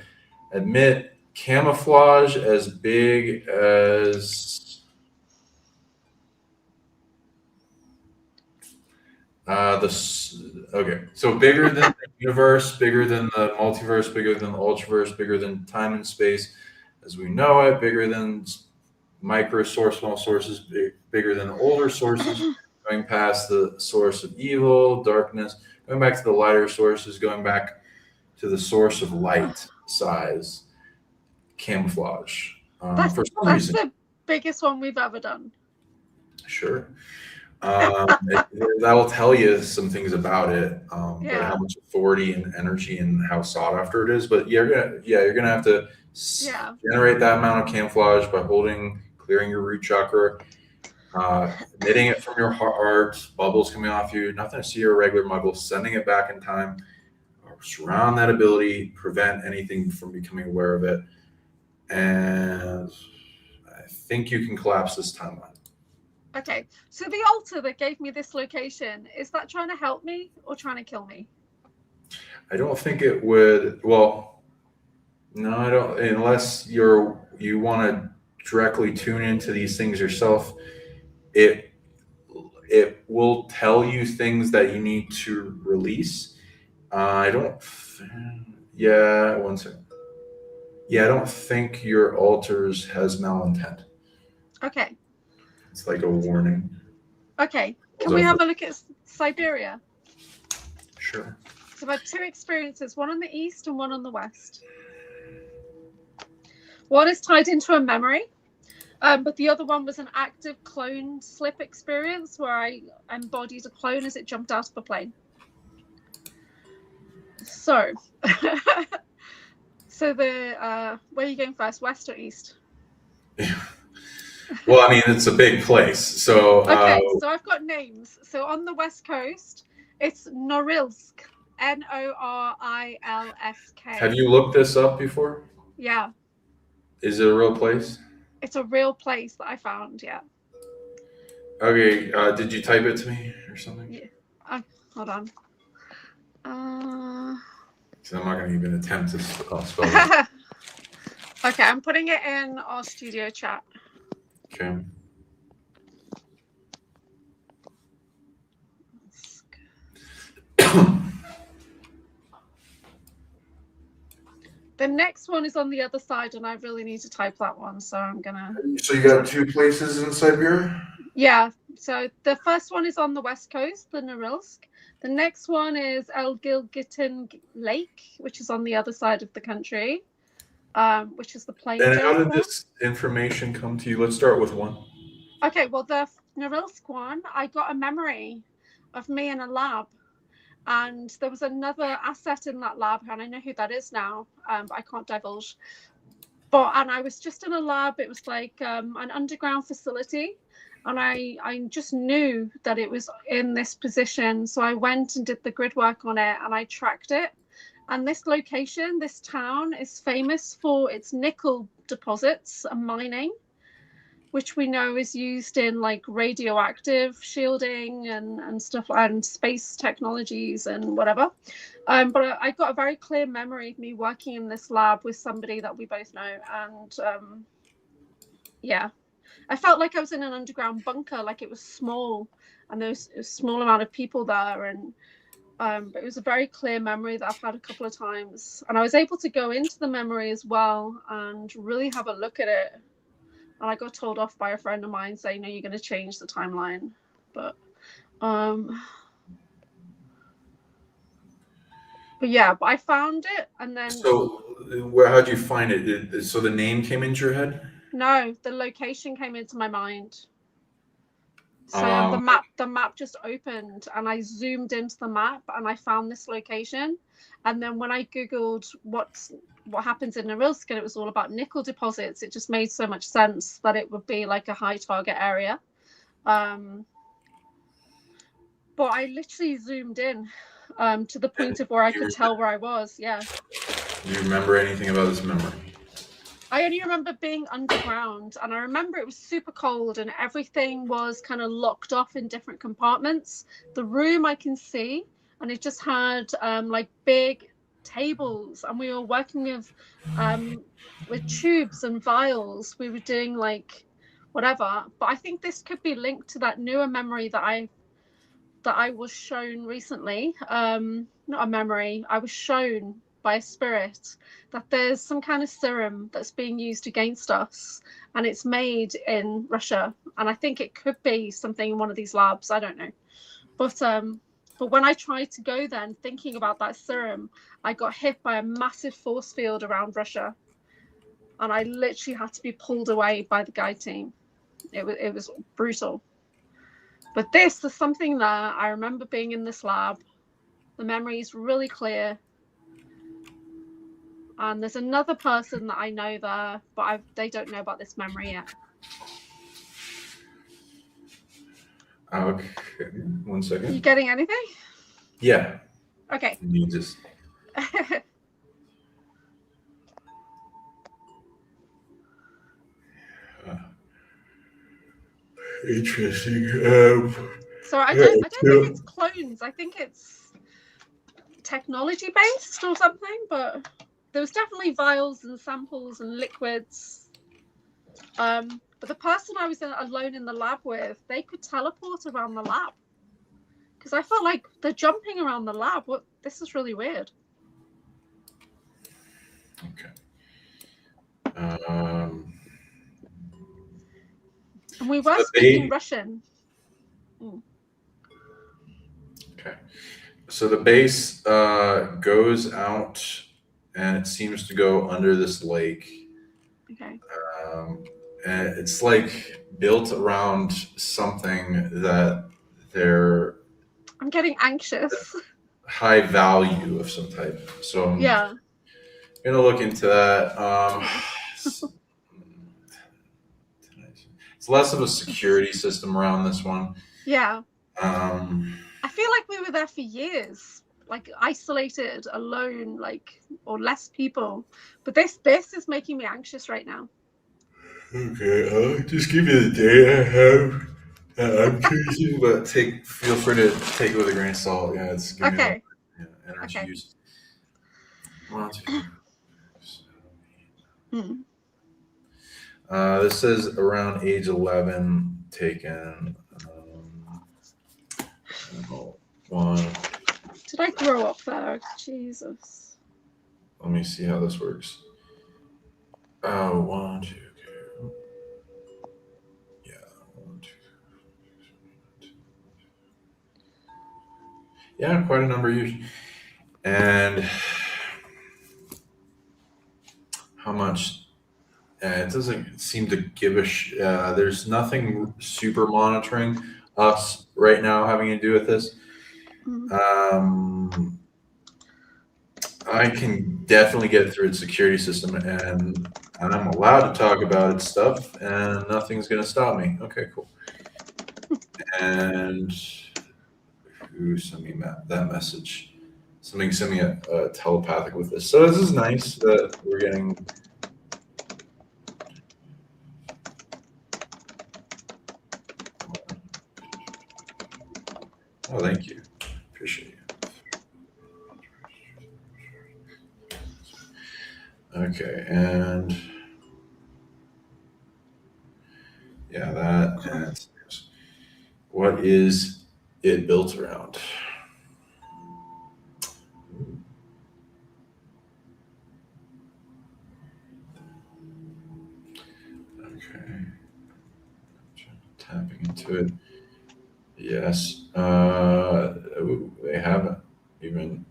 emit camouflage as big as okay, so bigger than the universe, bigger than the multiverse, bigger than the ultraverse, bigger than time and space as we know it, bigger than micro source, small sources, bigger than older sources, going past the source of evil, darkness, going back to the lighter sources, going back to the source of light, size, camouflage. For some That's reason, the biggest one we've ever done. sure. That will tell you some things about it, like Yeah. how much authority and energy and how sought after it is. But you're gonna have to Yeah. generate that amount of camouflage by clearing your root chakra, knitting it from your heart, bubbles coming off you, nothing to see your regular muggles, sending it back in time, surround that ability, prevent anything from becoming aware of it, and I think you can collapse this timeline. Okay, so the altar that gave me this location, is that trying to help me or trying to kill me? I don't think it would. Well, no, I don't. Unless you want to directly tune into these things yourself, it will tell you things that you need to release. I don't. Yeah, one second. Yeah, I don't think your altars has malintent. Okay. It's like a warning. Okay. Can we have a look at Siberia? Sure. So I've had 2 experiences, one on the east and one on the west. One is tied into a memory, but the other one was an active clone slip experience where I embodied a clone as it jumped out of a plane. So, where are you going first, west or east? Well, I mean, it's a big place. So okay, so I've got names. So on the west coast, it's Norilsk, Norilsk. Have you looked this up before? Yeah. Is it a real place? It's a real place that I found, yeah. Okay, did you type it to me or something? Yeah. Hold on. So I'm not going to even attempt to spell it. Okay, I'm putting it in our studio chat. Okay. The next one is on the other side, and I really need to type that one, so I'm gonna. So you got 2 places in Siberia? Yeah. So the first one is on the west coast, the Norilsk. The next one is El Gilgitin Lake, which is on the other side of the country, which is the plain. And how did this information come to you? Let's start with one. Okay, well, the Norilsk one, I got a memory of me in a lab, and there was another asset in that lab, and I know who that is now, but I can't divulge. And I was just in a lab. It was like an underground facility, and I just knew that it was in this position. So I went and did the grid work on it, and I tracked it. And this location, this town, is famous for its nickel deposits and mining, which we know is used in like radioactive shielding and stuff, and space technologies and whatever. But I got a very clear memory of me working in this lab with somebody that we both know. And yeah, I felt like I was in an underground bunker, like it was small and there was a small amount of people there. And but it was a very clear memory that I've had a couple of times. And I was able to go into the memory as well and really have a look at it. And I got told off by a friend of mine saying, no, you're going to change the timeline. But yeah, but I found it. And then. So how'd you find it? So the name came into your head? No, the location came into my mind. So the map just opened and I zoomed into the map and I found this location. And then when I Googled what happens in Norilsk, and it was all about nickel deposits, it just made so much sense that it would be like a high target area. But I literally zoomed in to the point of where I could tell where I was. Yeah. Do you remember anything about this memory? I only remember being underground, and I remember it was super cold and everything was kind of locked off in different compartments. The room I can see, and it just had like big tables, and we were working with tubes and vials. We were doing like whatever. But I think this could be linked to that newer memory that I was shown recently. Not a memory. I was shown by a spirit that there's some kind of serum that's being used against us, and it's made in Russia. And I think it could be something in one of these labs. I don't know. But when I tried to go then, thinking about that serum, I got hit by a massive force field around Russia, and I literally had to be pulled away by the guide team. It was brutal. But this is something that I remember being in this lab. The memory is really clear. And there's another person that I know there, but they don't know about this memory yet. Okay, 1 second. You getting anything? Yeah. Okay. You just. Interesting. So I don't think it's clones. I think it's technology based or something. But there was definitely vials and samples and liquids. But the person I was alone in the lab with, they could teleport around the lab. Because I felt like they're jumping around the lab. This is really weird. Okay. And we were speaking Russian. Okay. So the base goes out, and it seems to go under this lake. Okay. And it's like built around something that they're. I'm getting anxious. High value of some type. So yeah. I'm gonna look into that. It's less of a security system around this one. Yeah. I feel like we were there for years, like isolated, alone, like, or less people. But this is making me anxious right now. Okay, I'll just give you the data I have. I'm choosing, but feel free to take it with a grain of salt. Yeah, it's giving me energy use. 1, 2, 7, 8. This says around age 11 taken. 1. Did I grow up there? Jesus. Let me see how this works. 1, 2. Yeah, 1, 2. Yeah, quite a number of years. And how much? It doesn't seem to give a. There's nothing super monitoring us right now having to do with this. I can definitely get through its security system, and I'm allowed to talk about its stuff, and nothing's going to stop me. Okay, cool. And who sent me that message? Something sent me a telepathic with this. So this is nice that we're getting. Oh, thank you. Appreciate it. Okay, and yeah, that's what is it built around? Okay, tapping into it. Yes, they haven't even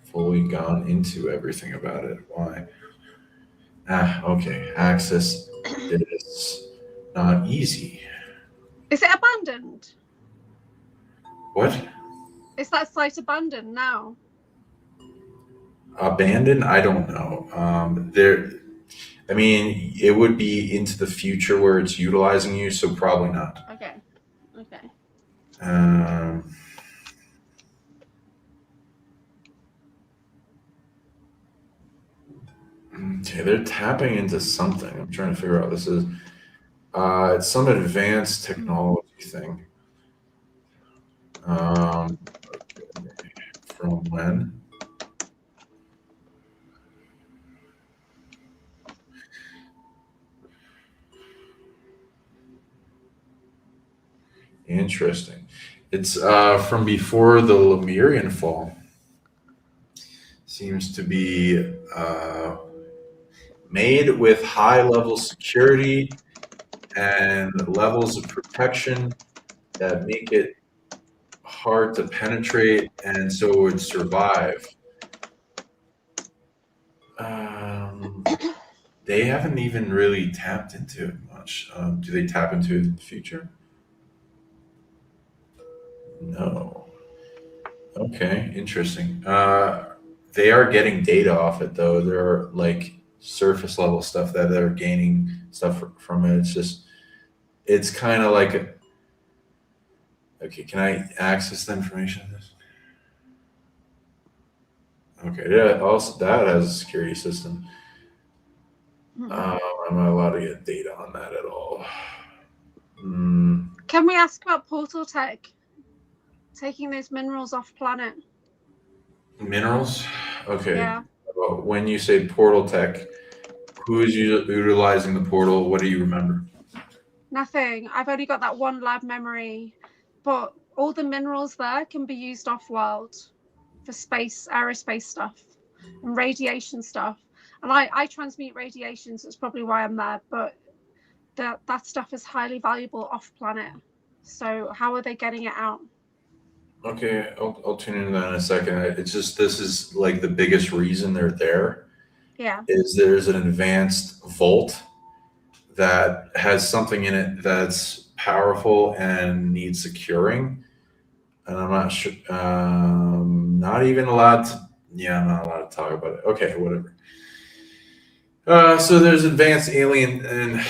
fully gone into everything about it. Why? Okay. Access is not easy. Is it abandoned? What? Is that site abandoned now? Abandoned? I don't know. I mean, it would be into the future where it's utilizing you, so probably not. Okay. Okay. Okay, they're tapping into something. I'm trying to figure out what this is. It's some advanced technology thing. From when? Interesting. It's from before the Lemurian fall. seems to be made with high level security and levels of protection that make it hard to penetrate, and so it would survive. They haven't even really tapped into it much. Do they tap into it in the future? No. Okay, interesting. They are getting data off it though. There are like surface level stuff that they're gaining stuff from it. It's kind of like, okay, can I access the information of this? Okay, yeah, also that has a security system. I'm not allowed to get data on that at all. Can we ask about portal tech? Taking those minerals off planet. Minerals? Okay. Yeah. Well, when you say portal tech, who is utilizing the portal? What do you remember? Nothing. I've only got that one lab memory, but all the minerals there can be used off-world for space, aerospace stuff, and radiation stuff. And I transmute radiation, so it's probably why I'm there. But that stuff is highly valuable off-planet. So how are they getting it out? Okay, I'll tune into that in a second. It's just this is like the biggest reason they're there. Yeah. Is there's an advanced vault that has something in it that's powerful and needs securing, and I'm not sure. Not even allowed to. Yeah, I'm not allowed to talk about it. Okay, whatever. So there's advanced alien and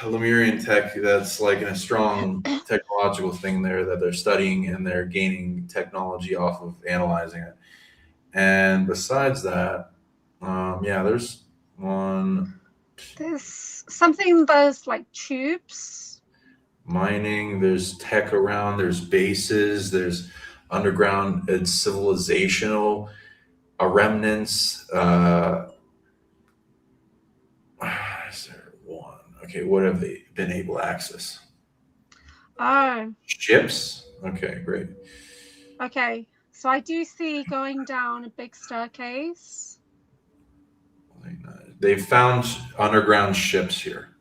Lemurian tech that's like in a strong technological thing there that they're studying, and they're gaining technology off of analyzing it. And besides that, yeah, there's one. There's something, there's like tubes. Mining, there's tech around, there's bases, there's underground and civilizational remnants. Is there one? Okay, what have they been able to access? Oh. Ships? Okay, great. Okay, so I do see going down a big staircase. They've found underground ships here.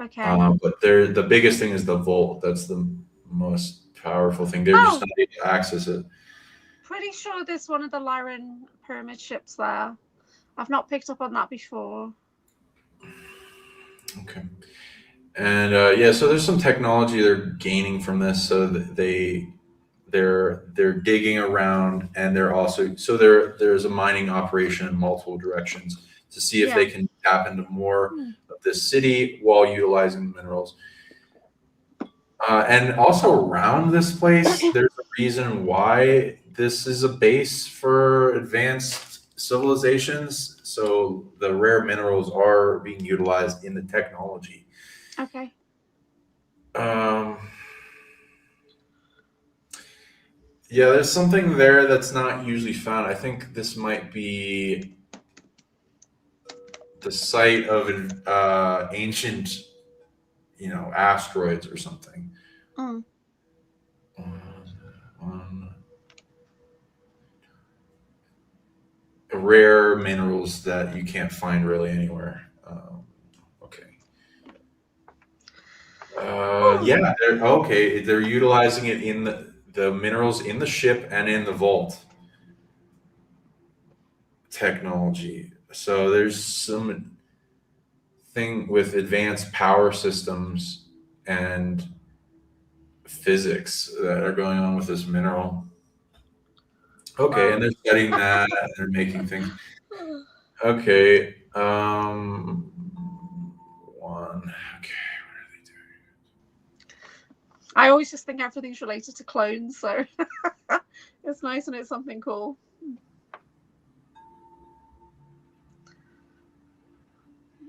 Okay. But the biggest thing is the vault. That's the most powerful thing. They're just not able to access it. Pretty sure there's one of the Lyran pyramid ships there. I've not picked up on that before. Okay. And yeah, so there's some technology they're gaining from this. So they're digging around, and they're also there's a mining operation in multiple directions to see if they can tap into more of this city while utilizing the minerals. And also around this place, there's a reason why this is a base for advanced civilizations. So the rare minerals are being utilized in the technology. Okay. Yeah, there's something there that's not usually found. I think this might be the site of an ancient, asteroids or something. Rare minerals that you can't find really anywhere. Okay. Yeah, they're utilizing it in the minerals in the ship and in the vault technology. So there's some thing with advanced power systems and physics that are going on with this mineral. Okay, and they're studying that, and they're making things. Okay, one. Okay, what are they doing? I always just think everything's related to clones, so it's nice and it's something cool.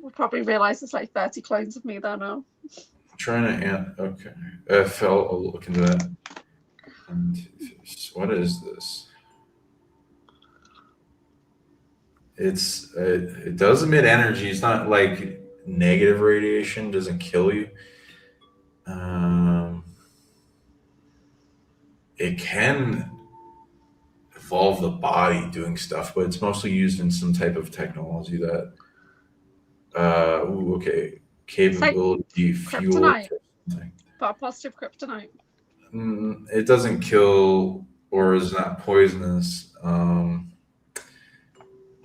We'll probably realize there's like 30 clones of me there now. I'm trying to okay. I'll look into that. And what is this? It does emit energy. It's not like negative radiation. Doesn't kill you. It can involve the body doing stuff, but it's mostly used in some type of technology that, Say capability fuel kryptonite, for something. but a positive kryptonite. It doesn't kill or is not poisonous.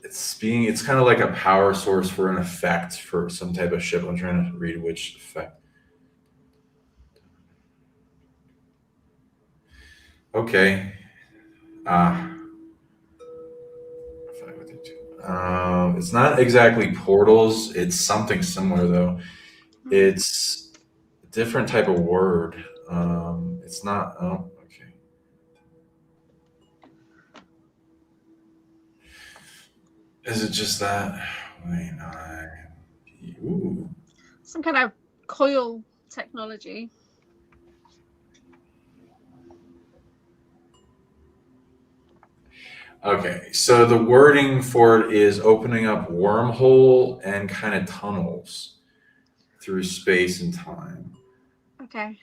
It's kind of like a power source for an effect for some type of ship. I'm trying to read which effect. Okay. Ah. It's not exactly portals. It's something similar though. It's a different type of word. It's not. Oh, okay. Is it just that? Wait, ooh. Some kind of coil technology. Okay, so the wording for it is opening up wormhole and kind of tunnels through space and time. Okay.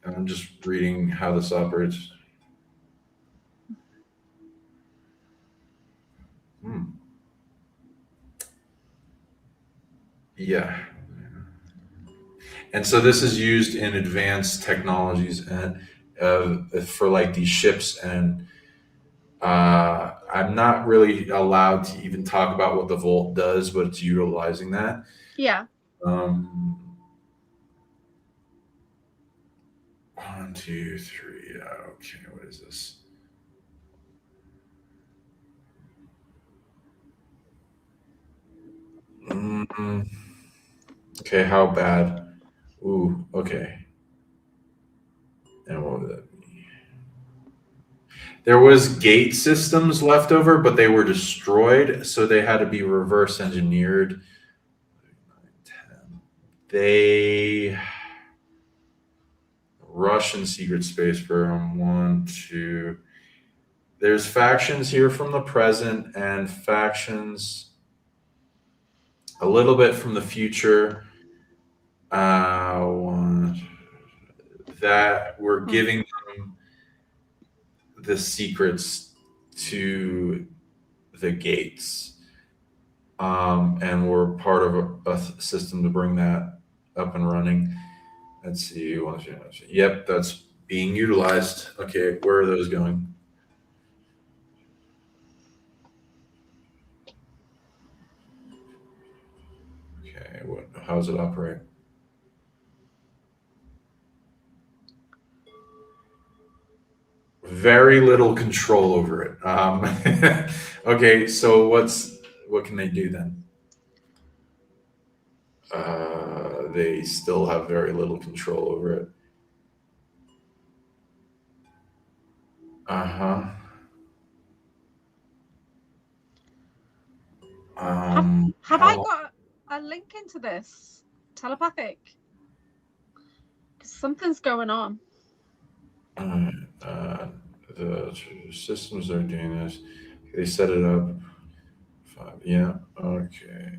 And I'm just reading how this operates. Yeah. And so this is used in advanced technologies and for like these ships. And I'm not really allowed to even talk about what the Volt does, but it's utilizing that. Yeah. 1, 2, 3. Okay, what is this? Okay, how bad? Ooh, okay. And what would that be? There was gate systems left over, but they were destroyed, so they had to be reverse engineered. 10. They Russian secret space program. 1, 2. There's factions here from the present and factions a little bit from the future. One that we're giving them the secrets to the gates, and we're part of a system to bring that up and running. Let's see. Yep, that's being utilized. Okay, where are those going? Okay, how does it operate? Very little control over it. Okay, so what can they do then? They still have very little control over it. Uh-huh. Have I got a link into this? Telepathic? Because something's going on. The systems are doing this. They set it up. 5. Yeah. Okay.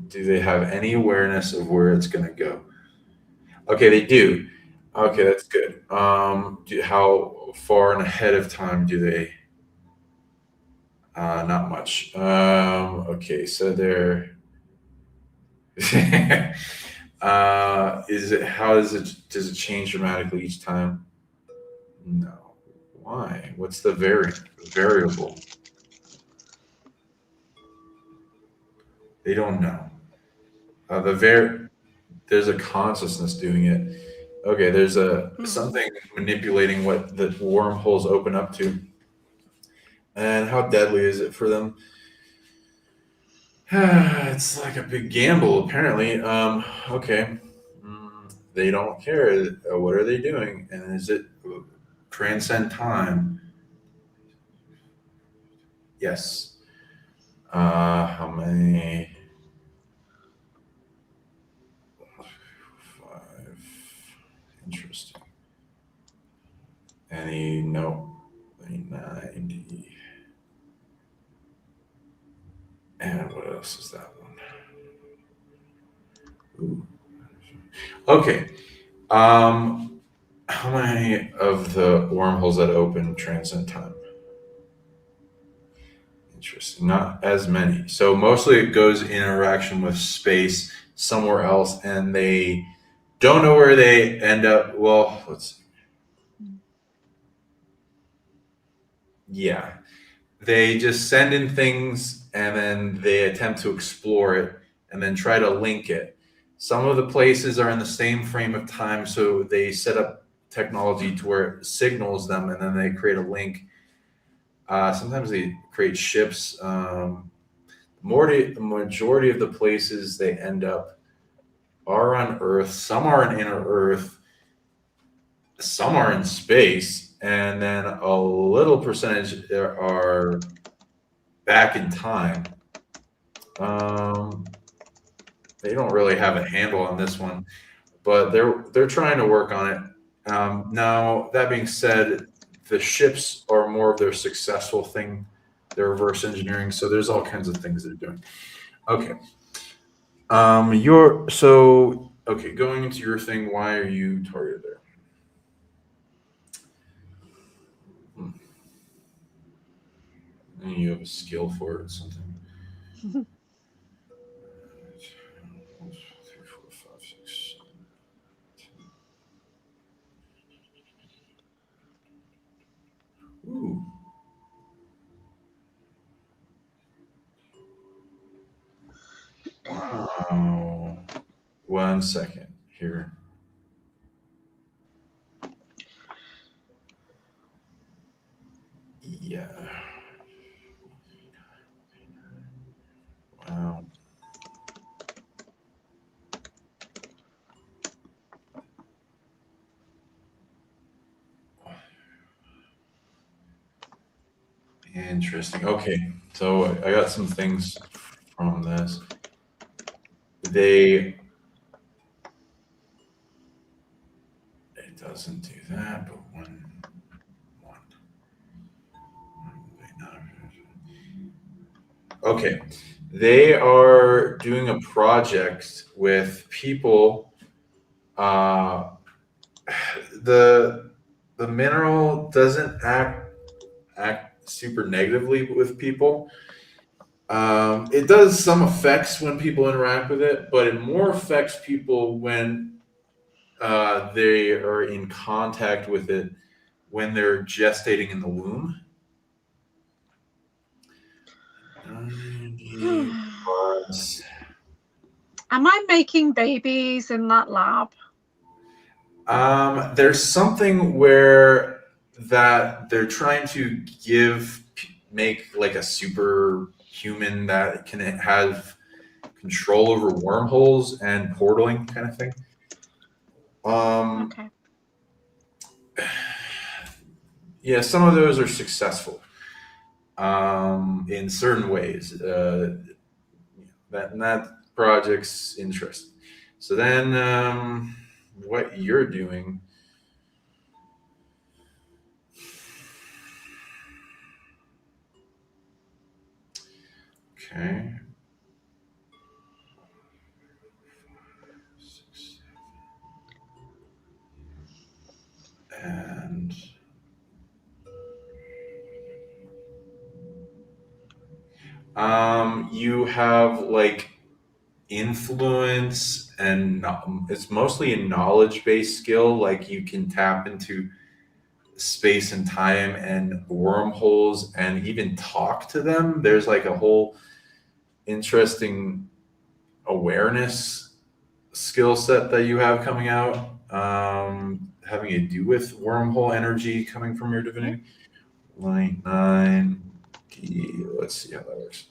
Do they have any awareness of where it's going to go? Okay, they do. Okay, that's good. How far and ahead of time do they? Not much. Okay, so they're. Is it? How does it? Does it change dramatically each time? No. Why? What's the variable? They don't know. There's a consciousness doing it. Okay, there's something manipulating what the wormholes open up to. And how deadly is it for them? It's like a big gamble, apparently. Okay. They don't care. What are they doing? And is it transcend time? Yes. How many? 5. Interesting. No. 90. And what else is that one? Ooh. Okay. How many of the wormholes that open transcend time? Interesting. Not as many. So mostly it goes in interaction with space somewhere else, and they don't know where they end up. Well, let's see. Yeah. They just send in things and then they attempt to explore it and then try to link it. Some of the places are in the same frame of time, so they set up technology to where it signals them and then they create a link. Sometimes they create ships. The majority of the places they end up are on Earth. Some are in inner Earth. Some are in space, and then a little percentage are back in time. They don't really have a handle on this one, but they're trying to work on it. Now, that being said, the ships are more of their successful thing. They're reverse engineering, so there's all kinds of things they're doing. Okay. Going into your thing, why are you targeted there? You have a skill for it or something. 1, 2, 3, 4, 5, 6, 7. Ooh. Wow. 1 second here. Yeah. Wow. Interesting. Okay. So I got some things from this. It doesn't do that, but one. Okay. They are doing a project with people. The mineral doesn't act super negatively with people. It does some effects when people interact with it, but it more affects people when they are in contact with it when they're gestating in the womb. Am I making babies in that lab? There's something where that they're trying to make like a superhuman that can have control over wormholes and portaling kind of thing. Okay. Yeah, some of those are successful in certain ways. That project's interesting. So then, what you're doing? Okay. 6, 7. And you have like influence, and it's mostly a knowledge-based skill. Like you can tap into space and time and wormholes and even talk to them. There's like a whole interesting awareness skill set that you have coming out, having to do with wormhole energy coming from your divinity. Line 9. Let's see how that works.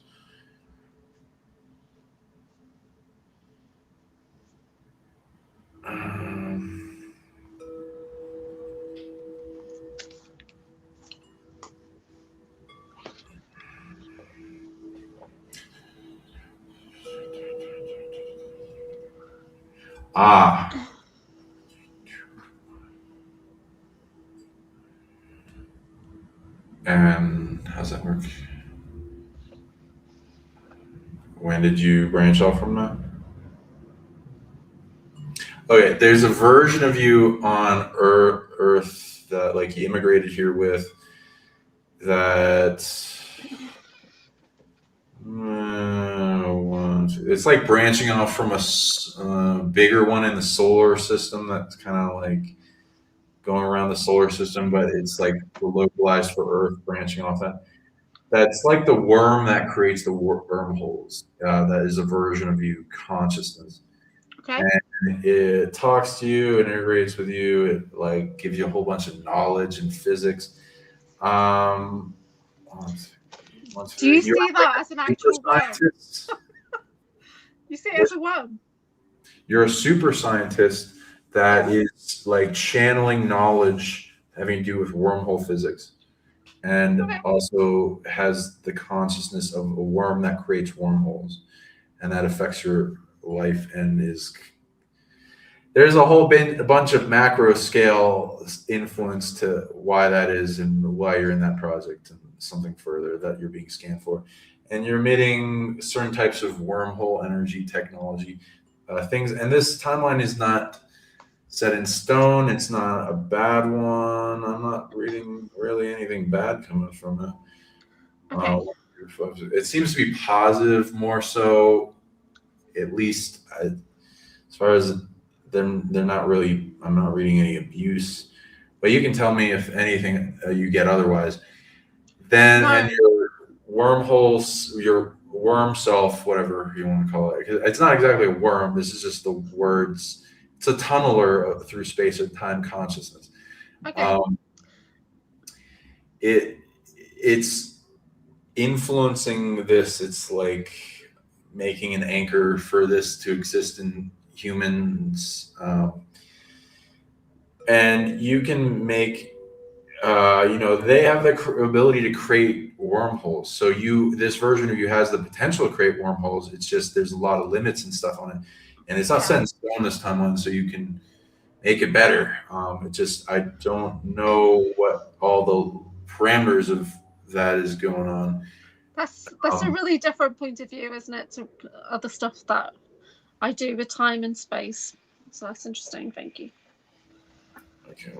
And how's that work? When did you branch off from that? Okay, there's a version of you on Earth that like you immigrated here with that. It's like branching off from a bigger one in the solar system that's kind of like going around the solar system, but it's like localized for Earth, branching off that. That's like the worm that creates the wormholes. That is a version of you consciousness, Okay. and it talks to you, it integrates with you, it like gives you a whole bunch of knowledge and physics. Um, Do you you're see like that as an a super actual worm? scientist. You see it as a worm? You're a super scientist that is like channeling knowledge having to do with wormhole physics, and Okay. also has the consciousness of a worm that creates wormholes, and that affects your life. And is there's a bunch of macro scale influence to why that is and why you're in that project, and something further that you're being scanned for. And you're emitting certain types of wormhole energy technology things. And this timeline is not set in stone. It's not a bad one. I'm not reading really anything bad coming from it. Okay. It seems to be positive more so, at least as far as they're not really. I'm not reading any abuse, but you can tell me if anything you get otherwise. Then No. and your wormholes, your worm self, whatever you want to call it. It's not exactly a worm. This is just the words. It's a tunneler through space or time consciousness. Okay. It's influencing this. It's like making an anchor for this to exist in humans, and you can make. They have the ability to create wormholes. So this version of you has the potential to create wormholes. It's just there's a lot of limits and stuff on it, and it's not set in stone this timeline, so you can make it better. I don't know what all the parameters of that is going on. That's a really different point of view, isn't it, to other stuff that I do with time and space. So that's interesting. Thank you. Okay.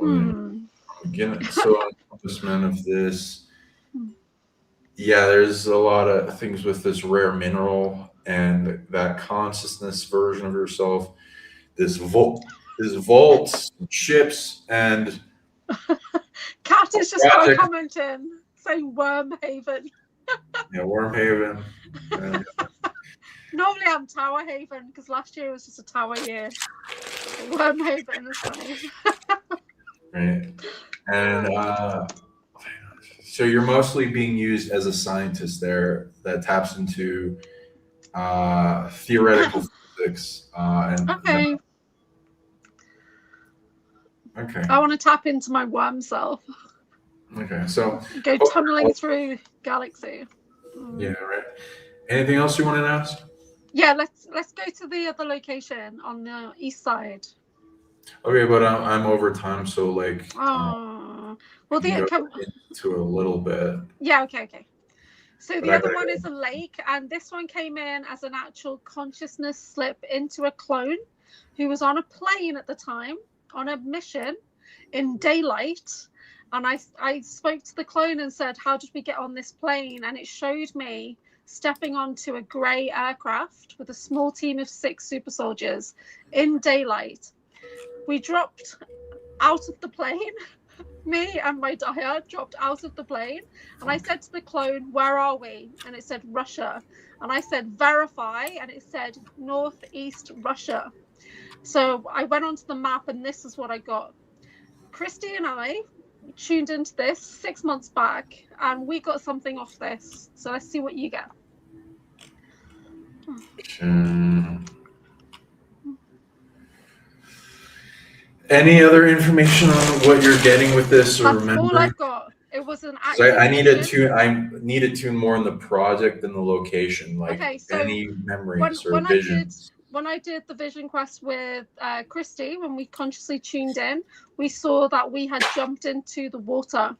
Again, so accomplishment of this. Yeah, there's a lot of things with this rare mineral and that consciousness version of yourself. This vaults, ships, and Kat has just got a comment in saying Wormhaven. Yeah, Wormhaven. Normally I'm Tower Haven because last year was just a tower year. Wormhaven is funny. Right. And so you're mostly being used as a scientist there that taps into theoretical physics. Okay. Okay. I want to tap into my worm self. Okay, so go tunneling through galaxy. Yeah, right. Anything else you wanted to ask? Yeah, let's go to the other location on the east side. Okay, but I'm over time, so like. Well, into a little bit. Yeah. Okay. So the other one is a lake, and this one came in as an actual consciousness slip into a clone who was on a plane at the time on a mission in daylight. And I spoke to the clone and said, how did we get on this plane? And it showed me stepping onto a grey aircraft with a small team of 6 super soldiers in daylight. We dropped out of the plane. Me and my dyad dropped out of the plane. And I said to the clone, where are we? And it said Russia. And I said, verify. And it said northeast Russia. So I went onto the map and this is what I got. Christy and I tuned into this 6 months back and we got something off this. So let's see what you get. Any other information on what you're getting with this, or That's remembering? all I've got. It was an activation. I need to tune more in the project than the location. Like any memories or visions. When I did the vision quest with Christy, when we consciously tuned in, we saw that we had jumped into the water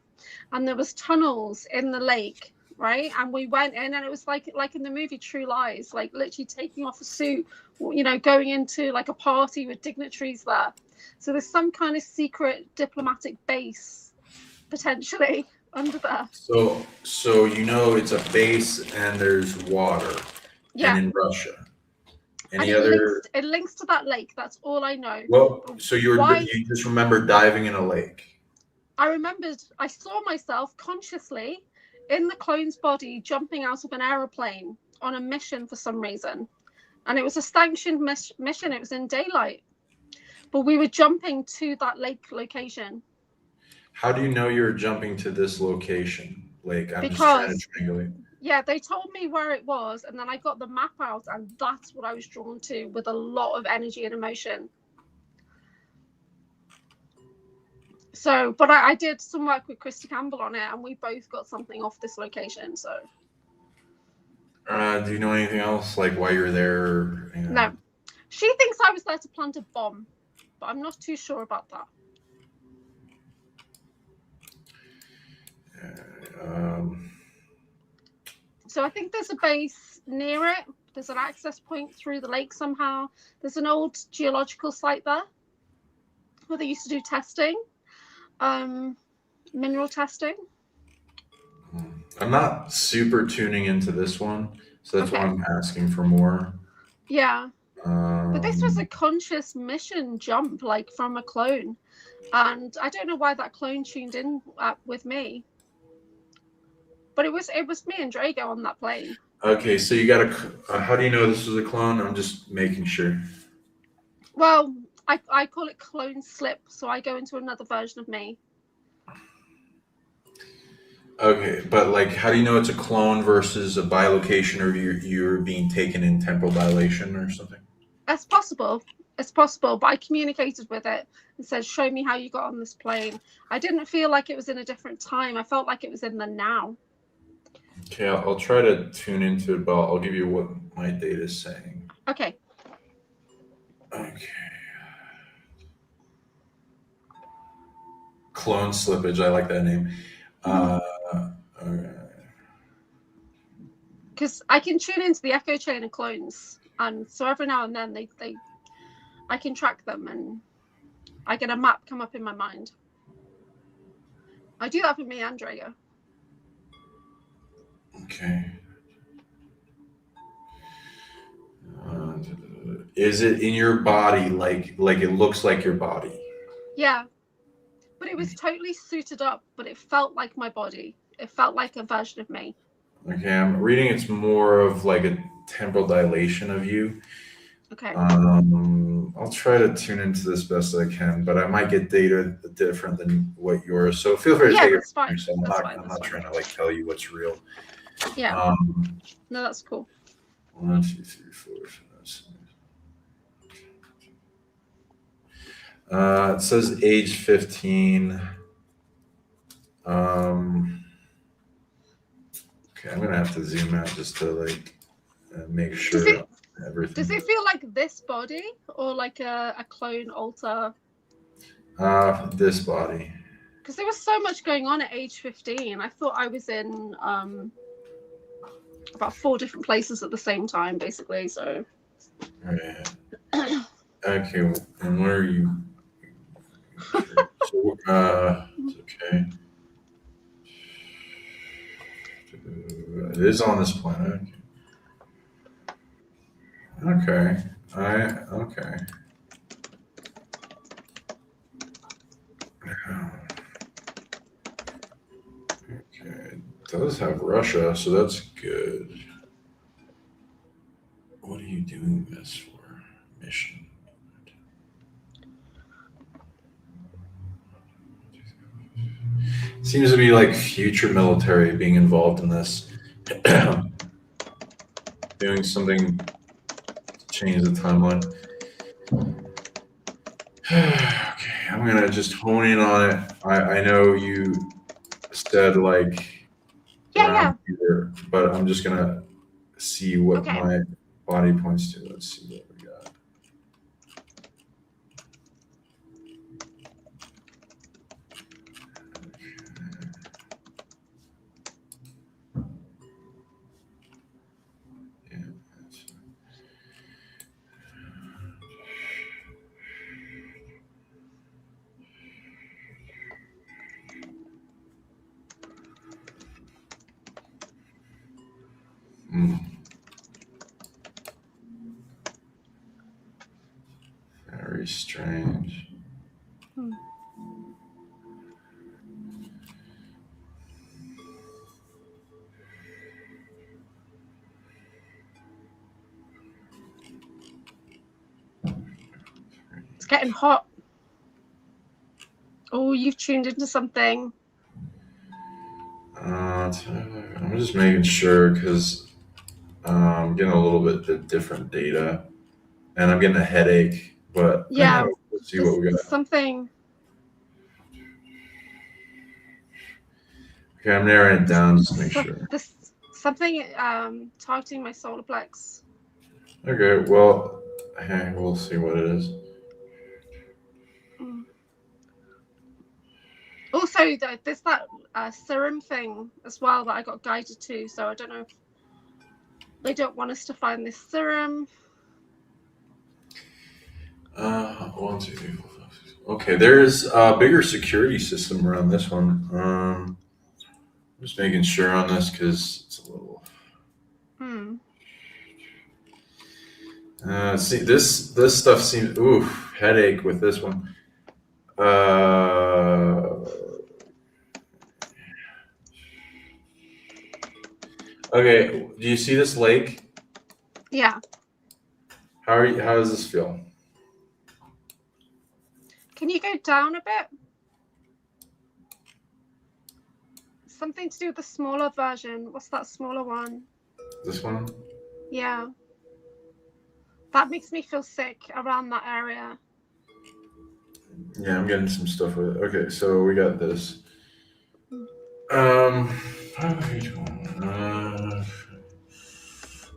and there was tunnels in the lake right? And we went in, and it was like in the movie True Lies, like literally taking off a suit, going into like a party with dignitaries there. So there's some kind of secret diplomatic base potentially under there. So it's a base and there's water, and Yeah, in Russia. and Any other? it links to that lake. That's all I know. Well, so Why? you just remember diving in a lake. I remembered I saw myself consciously in the clone's body jumping out of an aeroplane on a mission for some reason. And it was a sanctioned mission. It was in daylight. But we were jumping to that lake location. How do you know you're jumping to this location? Like, I'm just trying Because, to triangulate. yeah, they told me where it was. And then I got the map out. And that's what I was drawn to with a lot of energy and emotion. So, but I did some work with Christy Campbell on it. And we both got something off this location. So. Do you know anything else, like why you're there? No. She thinks I was there to plant a bomb, but I'm not too sure about that. So I think there's a base near it. There's an access point through the lake somehow. There's an old geological site there where they used to do testing, mineral testing. I'm not super tuning into this one, so that's why I'm asking for more. Yeah. But this was a conscious mission jump, like from a clone. And I don't know why that clone tuned in with me. But it was me and Drago on that plane. Okay, so you got how do you know this was a clone? I'm just making sure. Well, I call it clone slip, so I go into another version of me. Okay, but like, how do you know it's a clone versus a bilocation, or you're being taken in temporal dilation or something? It's possible. It's possible, but I communicated with it and said, show me how you got on this plane. I didn't feel like it was in a different time. I felt like it was in the now. Okay, I'll try to tune into it, but I'll give you what my data is saying. Okay. Okay. Clone slippage. I like that name. Okay. Because I can tune into the echo chain of clones, and so every now and then I can track them, and I get a map come up in my mind. I do that for me and Drago. Okay. Is it in your body? Like it looks like your body? Yeah, but it was totally suited up, but it felt like my body. It felt like a version of me. Okay, I'm reading it's more of like a temporal dilation of you. Okay. I'll try to tune into this best I can, but I might get data different than what yours. So feel free to take it from yourself. I'm not trying to like tell you what's real. Yeah. No, that's cool. 1, 2, 3, 4, 5, 6. It says age 15. Okay, I'm gonna have to zoom out just to like make sure everything. Does it feel like this body or like a clone alter? This body. Because there was so much going on at age 15. I thought I was in about 4 different places at the same time, basically. So. Right. Okay, and where are you? So, okay. It is on this planet. Okay. Okay. Okay. It does have Russia, so that's good. What are you doing this for? Mission. Seems to be like future military being involved in this. Doing something to change the timeline. Okay, I'm gonna just hone in on it. I know you said like here, but I'm just gonna see what my body points to. Let's see what we got. Very strange. It's getting hot. Oh, you've tuned into something. I'm just making sure because I'm getting a little bit different data, and I'm getting a headache. But Yeah, let's see what we got. there's something. Okay, I'm narrowing it down just to make sure. There's something targeting my solar plex. Okay, well, hey, we'll see what it is. Also, there's that serum thing as well that I got guided to. So I don't know if they don't want us to find this serum. 1, 2, 3, 4, 5, 6. Okay, there's a bigger security system around this one. I'm just making sure on this because it's a little. See, this stuff seems headache with this one. Okay, do you see this lake? Yeah. How does this feel? Can you go down a bit? Something to do with the smaller version. What's that smaller one? This one? Yeah. That makes me feel sick around that area. Yeah, I'm getting some stuff with it. Okay, so we got this.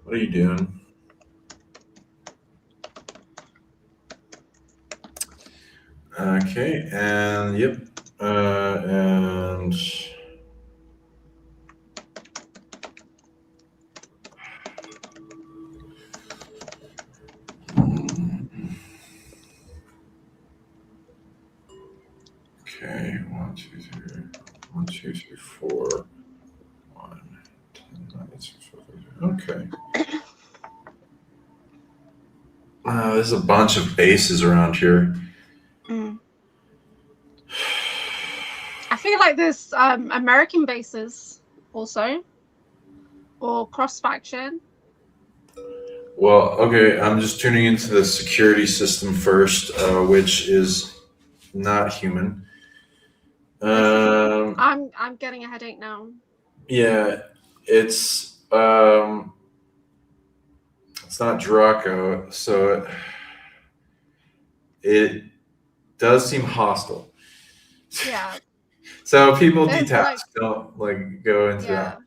What are you doing? Okay, and yep, and okay, 1, 2, 3, 1, 2, 3, 4, 1, 10, 9, 6, 5, 6. Okay. There's a bunch of bases around here. I feel like there's American bases also, or cross faction. Well, okay, I'm just tuning into the security system first, which is not human. I'm getting a headache now. Yeah, it's not Draco, so it does seem hostile. Yeah. So people There's detached don't go into that.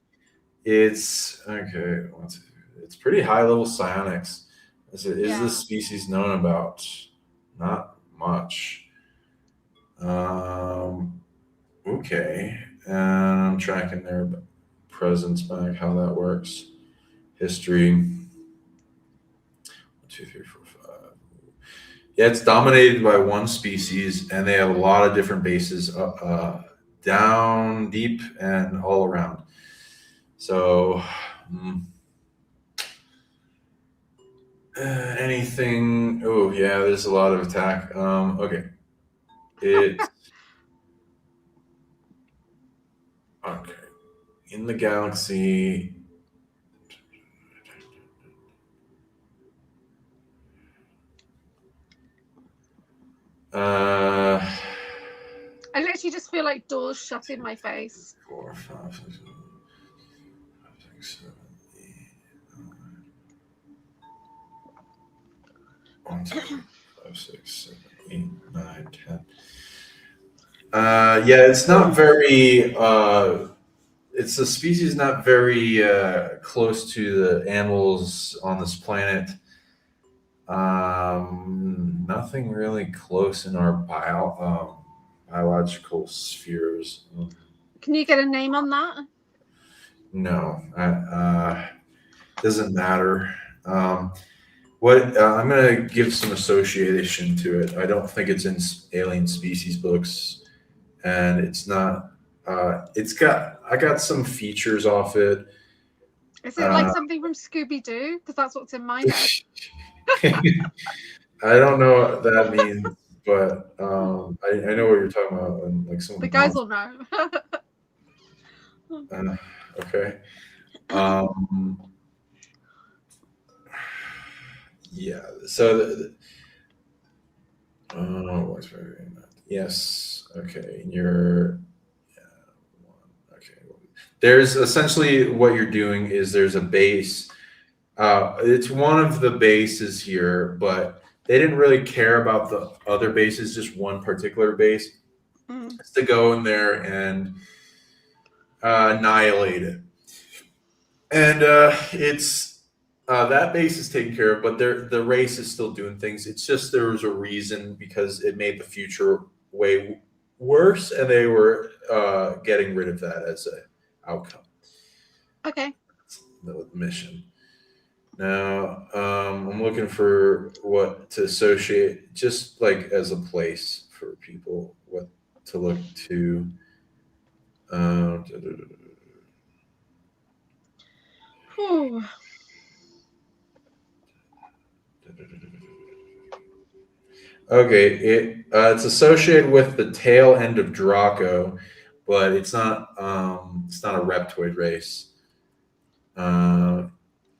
It's okay. It's pretty high level psionics. Is this species known about? Not much. Okay, and I'm tracking their presence back, how that works. History. 1, 2, 3, 4, 5. Yeah, it's dominated by one species, and they have a lot of different bases down deep and all around. So, anything? Oh, yeah, there's a lot of attack. Okay. It's okay. In the galaxy. I literally just feel like doors shut in my face. 4, 5, 6, 7, 8, 9. 1, 2, 3, 5, 6, 7, 8, 9, 10. Yeah, it's not very. It's a species not very close to the animals on this planet. Nothing really close in our biological spheres. Can you get a name on that? No, doesn't matter. What I'm going to give some association to it. I don't think it's in alien species books, and it's not. I got some features off it. Is it like something from Scooby-Doo? Because that's what's in my head. I don't know what that means, but I know what you're talking about. And like some The guys will know. okay. Yeah. So yes. Okay. Okay. There's essentially what you're doing is there's a base. It's one of the bases here, but they didn't really care about the other bases, just one particular base. It's to go in there and annihilate it. And it's that base is taken care of, but the race is still doing things. It's just there was a reason because it made the future way worse, and they were getting rid of that as an outcome. Okay. The mission. Now, I'm looking for what to associate, just like as a place for people, what to look to. Whew. Okay, it's associated with the tail end of Draco, but it's not a reptoid race.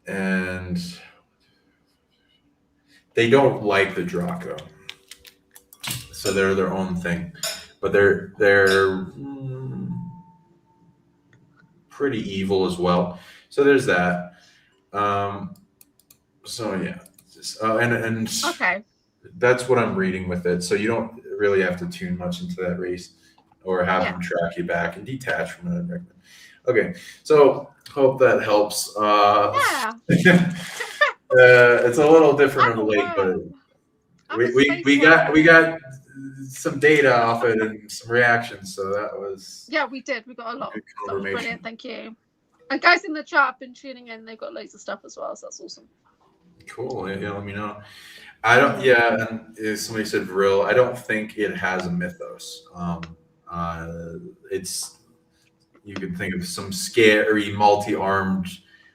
And they don't like the Draco, so they're their own thing. But they're pretty evil as well. So there's that. So yeah, and Okay. that's what I'm reading with it. So you don't really have to tune much into that race or have them track you back and detach from it. Okay, so hope that helps. Yeah. It's a little different of a lake, but we got some data off it and some reactions, so that was we did. We got a lot. That was brilliant. Thank you. And guys in the chat have been tuning in. They've got loads of stuff as well, so that's awesome. Cool. Yeah, let me know. I don't. Yeah, and somebody said Vril. I don't think it has a mythos. It's you can think of some scary, multi-armed,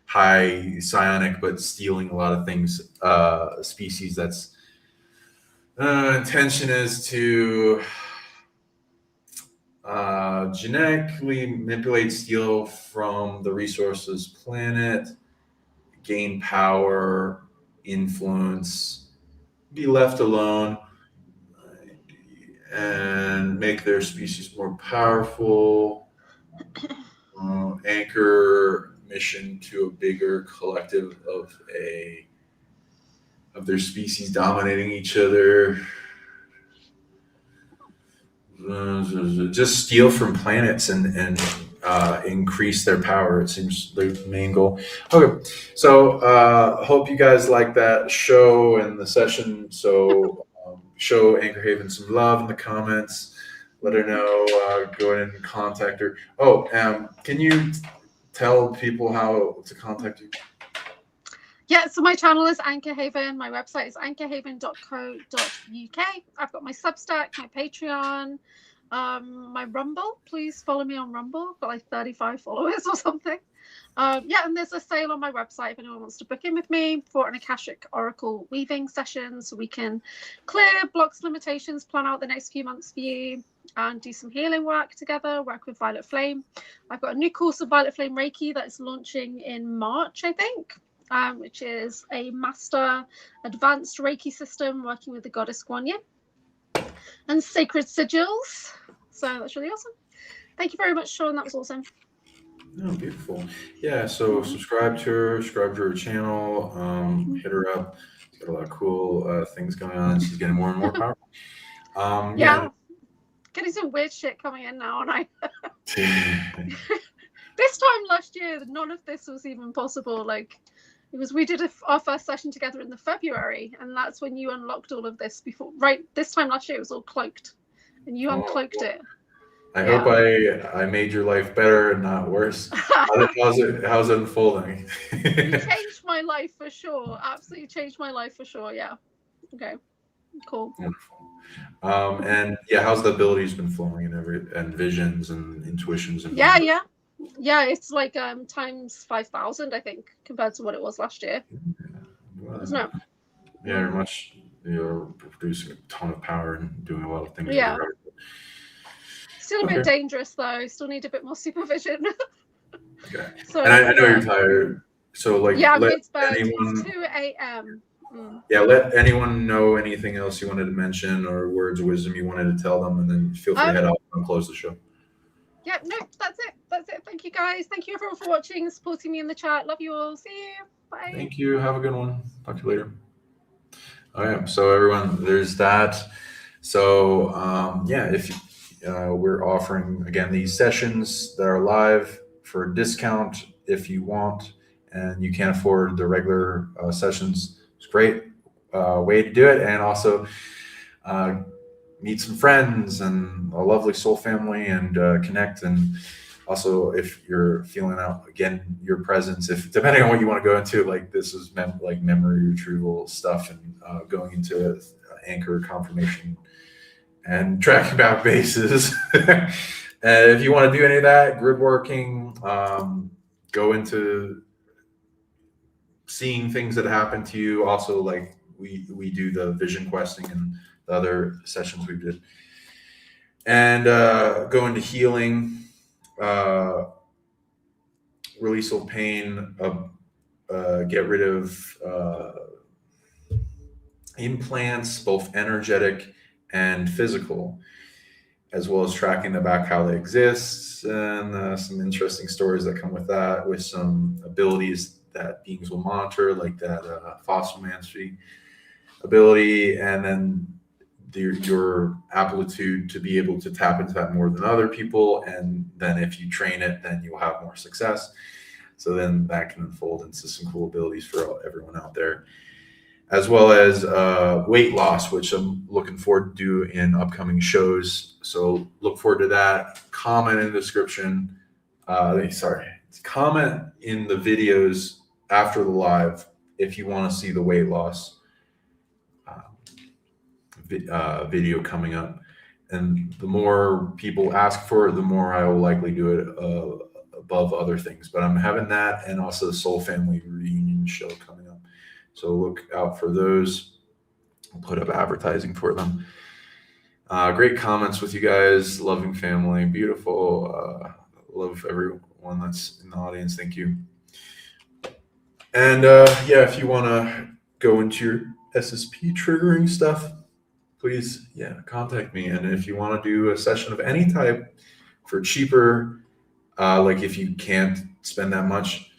high psionic, but stealing a lot of things. Species that's intention is to genetically manipulate, steal from the resources planet, gain power, influence, be left alone, and make their species more powerful. Anchor mission to a bigger collective of their species dominating each other. Just steal from planets and increase their power. It seems their main goal. Okay, so hope you guys like that show and the session. So show Anchorhaven some love in the comments. Let her know. Go ahead and contact her. Oh, can you tell people how to contact you? Yeah, so my channel is Anchorhaven. My website is anchorhaven.co.uk. I've got my Substack, my Patreon, my Rumble. Please follow me on Rumble. I've got like 35 followers or something. And there's a sale on my website if anyone wants to book in with me for an Akashic Oracle weaving session, so we can clear blocks, limitations, plan out the next few months for you, and do some healing work together, work with Violet Flame. I've got a new course of Violet Flame Reiki that is launching in March, I think. Which is a master advanced Reiki system working with the goddess Guan Yin and sacred sigils. So that's really awesome. Thank you very much, Sean. That was awesome. Oh, beautiful. Yeah, so subscribe to her channel, hit her up. She's got a lot of cool things going on. She's getting more and more powerful. Getting some weird shit coming in now, and this time last year, none of this was even possible. Like, because we did our first session together in the February, and that's when you unlocked all of this. Before, right, this time last year it was all cloaked, and you uncloaked it. I hope I made your life better and not worse. How's it unfolding? You changed my life for sure. Absolutely changed my life for sure. Yeah. Okay. Cool. Wonderful. And how's the abilities been flowing and visions and intuitions and Yeah, it's like times 5,000, I think, compared to what it was last year, isn't it? Yeah, you're producing a ton of power and doing a lot of things Yeah. really right. Still a bit dangerous though. Still need a bit more supervision. Okay. So And I know yeah. you're tired, so like Yeah, let it's bad. anyone, It's 2 a.m. let anyone know anything else you wanted to mention or words of wisdom you wanted to tell them, and then feel free to head out and close the show. Yeah, no, that's it. That's it. Thank you guys. Thank you everyone for watching, supporting me in the chat. Love you all. See you. Bye. Thank you. Have a good one. Talk to you later. All right. So everyone, there's that. So if we're offering again these sessions that are live for a discount if you want, and you can't afford the regular sessions. It's a great way to do it, and also meet some friends and a lovely soul family and connect. And also, if you're feeling out again your presence, if depending on what you want to go into, like this is like memory retrieval stuff and going into anchor confirmation and tracking back bases. And if you want to do any of that, grid working, go into seeing things that happen to you. Also, like we do the vision questing and the other sessions we did, and go into healing, release of pain, get rid of implants, both energetic and physical, as well as tracking the back how they exist, and some interesting stories that come with that, with some abilities that beings will monitor, like that fossilmancy ability, and then your aptitude to be able to tap into that more than other people. And then if you train it, then you'll have more success. So then that can unfold into some cool abilities for everyone out there, as well as weight loss, which I'm looking forward to do in upcoming shows. So look forward to that. Comment in the description. Comment in the videos after the live if you want to see the weight loss video coming up. And the more people ask for it, the more I will likely do it above other things. But I'm having that, and also the Soul Family reunion show coming up. So look out for those. I'll put up advertising for them. Great comments with you guys. Loving family. Beautiful. Love everyone that's in the audience. Thank you. And if you want to go into your SSP triggering stuff, please, contact me. And if you want to do a session of any type for cheaper, like if you can't spend that much,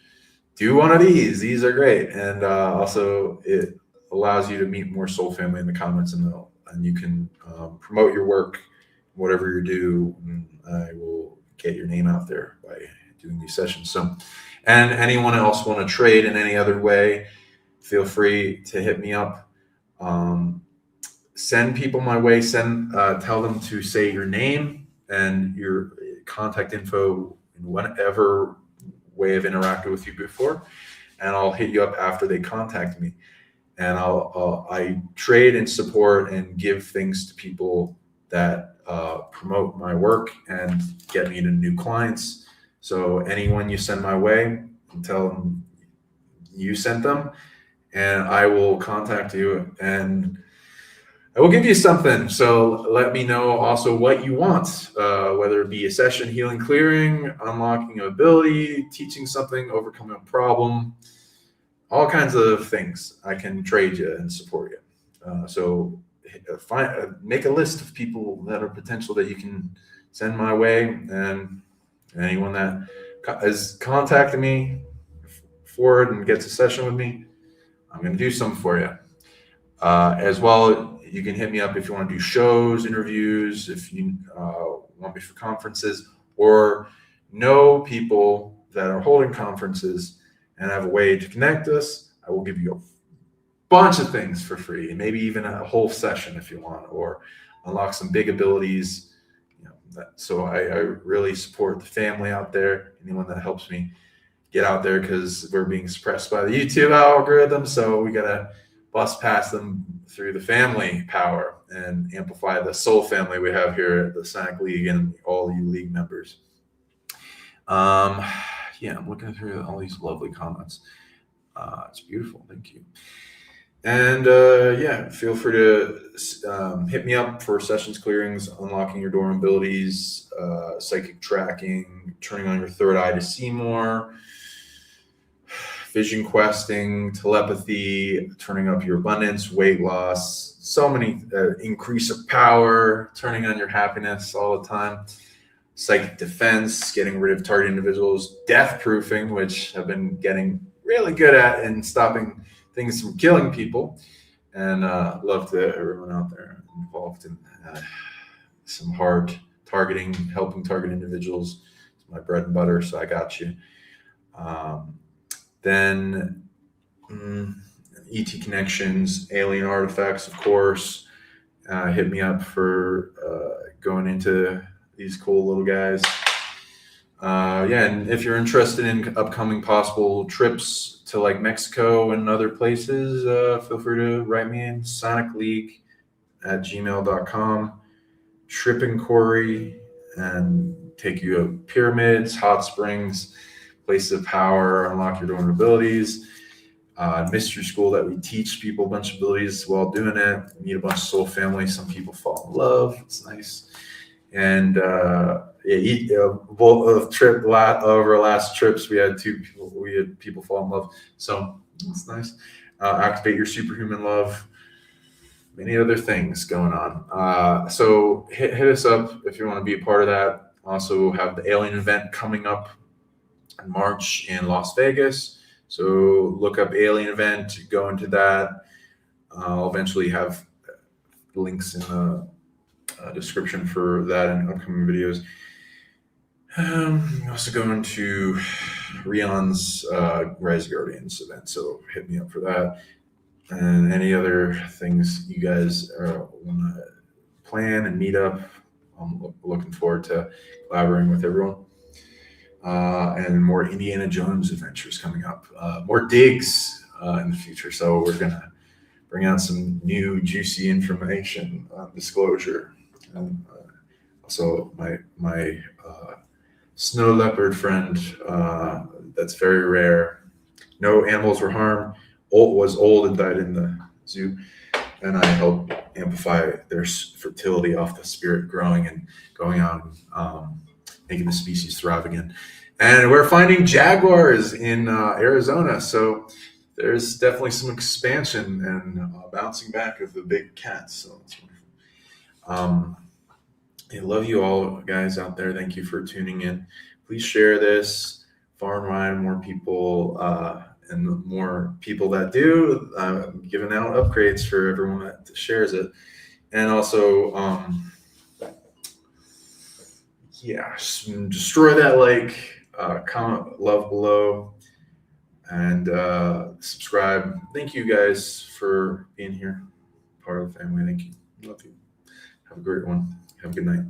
do one of these. These are great. And also it allows you to meet more soul family in the comments, and you can promote your work, whatever you do. And I will get your name out there by doing these sessions. So, and anyone else want to trade in any other way, feel free to hit me up. Send people my way. Tell them to say your name and your contact info in whatever way I've interacted with you before, and I'll hit you up after they contact me. And I trade and support and give things to people that promote my work and get me to new clients. So anyone you send my way, tell them you sent them, and I will contact you, and I will give you something. So let me know also what you want, whether it be a session, healing, clearing, unlocking an ability, teaching something, overcoming a problem, all kinds of things. I can trade you and support you. So make a list of people that are potential that you can send my way, and anyone that is contacting me for it and gets a session with me, I'm going to do something for you. As well, you can hit me up if you want to do shows, interviews, if you want me for conferences, or know people that are holding conferences and have a way to connect us. I will give you a bunch of things for free, and maybe even a whole session if you want, or unlock some big abilities. So I really support the family out there, anyone that helps me get out there, because we're being suppressed by the YouTube algorithm. So we got to bust past them through the family power and amplify the soul family we have here at the PsionicLeague and all you league members. Yeah, I'm looking through all these lovely comments. It's beautiful. Thank you. And yeah, feel free to hit me up for sessions clearings, unlocking your dorm abilities, psychic tracking, turning on your third eye to see more, vision questing, telepathy, turning up your abundance, weight loss, so many increase of power, turning on your happiness all the time, psychic defense, getting rid of target individuals, death proofing, which I've been getting really good at in stopping things from killing people. And love to everyone out there involved in some hard targeting, helping target individuals. It's my bread and butter, so I got you. Then ET connections, alien artifacts, of course. Hit me up for going into these cool little guys. Yeah, and if you're interested in upcoming possible trips to like Mexico and other places, feel free to write me in PsionicLeague at gmail.com. Trip inquiry and take you to pyramids, hot springs, places of power, unlock your dormant abilities. Mystery school that we teach people a bunch of abilities while doing it. Meet a bunch of soul family. Some people fall in love. It's nice. And over last trips, we had people fall in love. So it's nice. Activate your superhuman love. Many other things going on. So hit us up if you want to be a part of that. Also have the alien event coming up in March in Las Vegas. So look up alien event, go into that. I'll eventually have links in the description for that and upcoming videos. Also going to Rion's Rise Guardians event, so hit me up for that. And any other things you guys want to plan and meet up, I'm looking forward to collaborating with everyone. And more Indiana Jones adventures coming up, more digs in the future. So we're going to bring out some new juicy information, disclosure. And also my snow leopard friend, that's very rare. No animals were harmed. Was old and died in the zoo, and I helped amplify their fertility off the spirit growing and going on, making the species thrive again. And we're finding jaguars in Arizona, so there's definitely some expansion and bouncing back of the big cats. So it's wonderful. I love you all, guys out there. Thank you for tuning in. Please share this far and wide. More people and the more people that do, giving out upgrades for everyone that shares it. And also, destroy that like, comment, love below, and subscribe. Thank you guys for being here, part of the family. Thank you. Love you. Have a great one. Have a good night.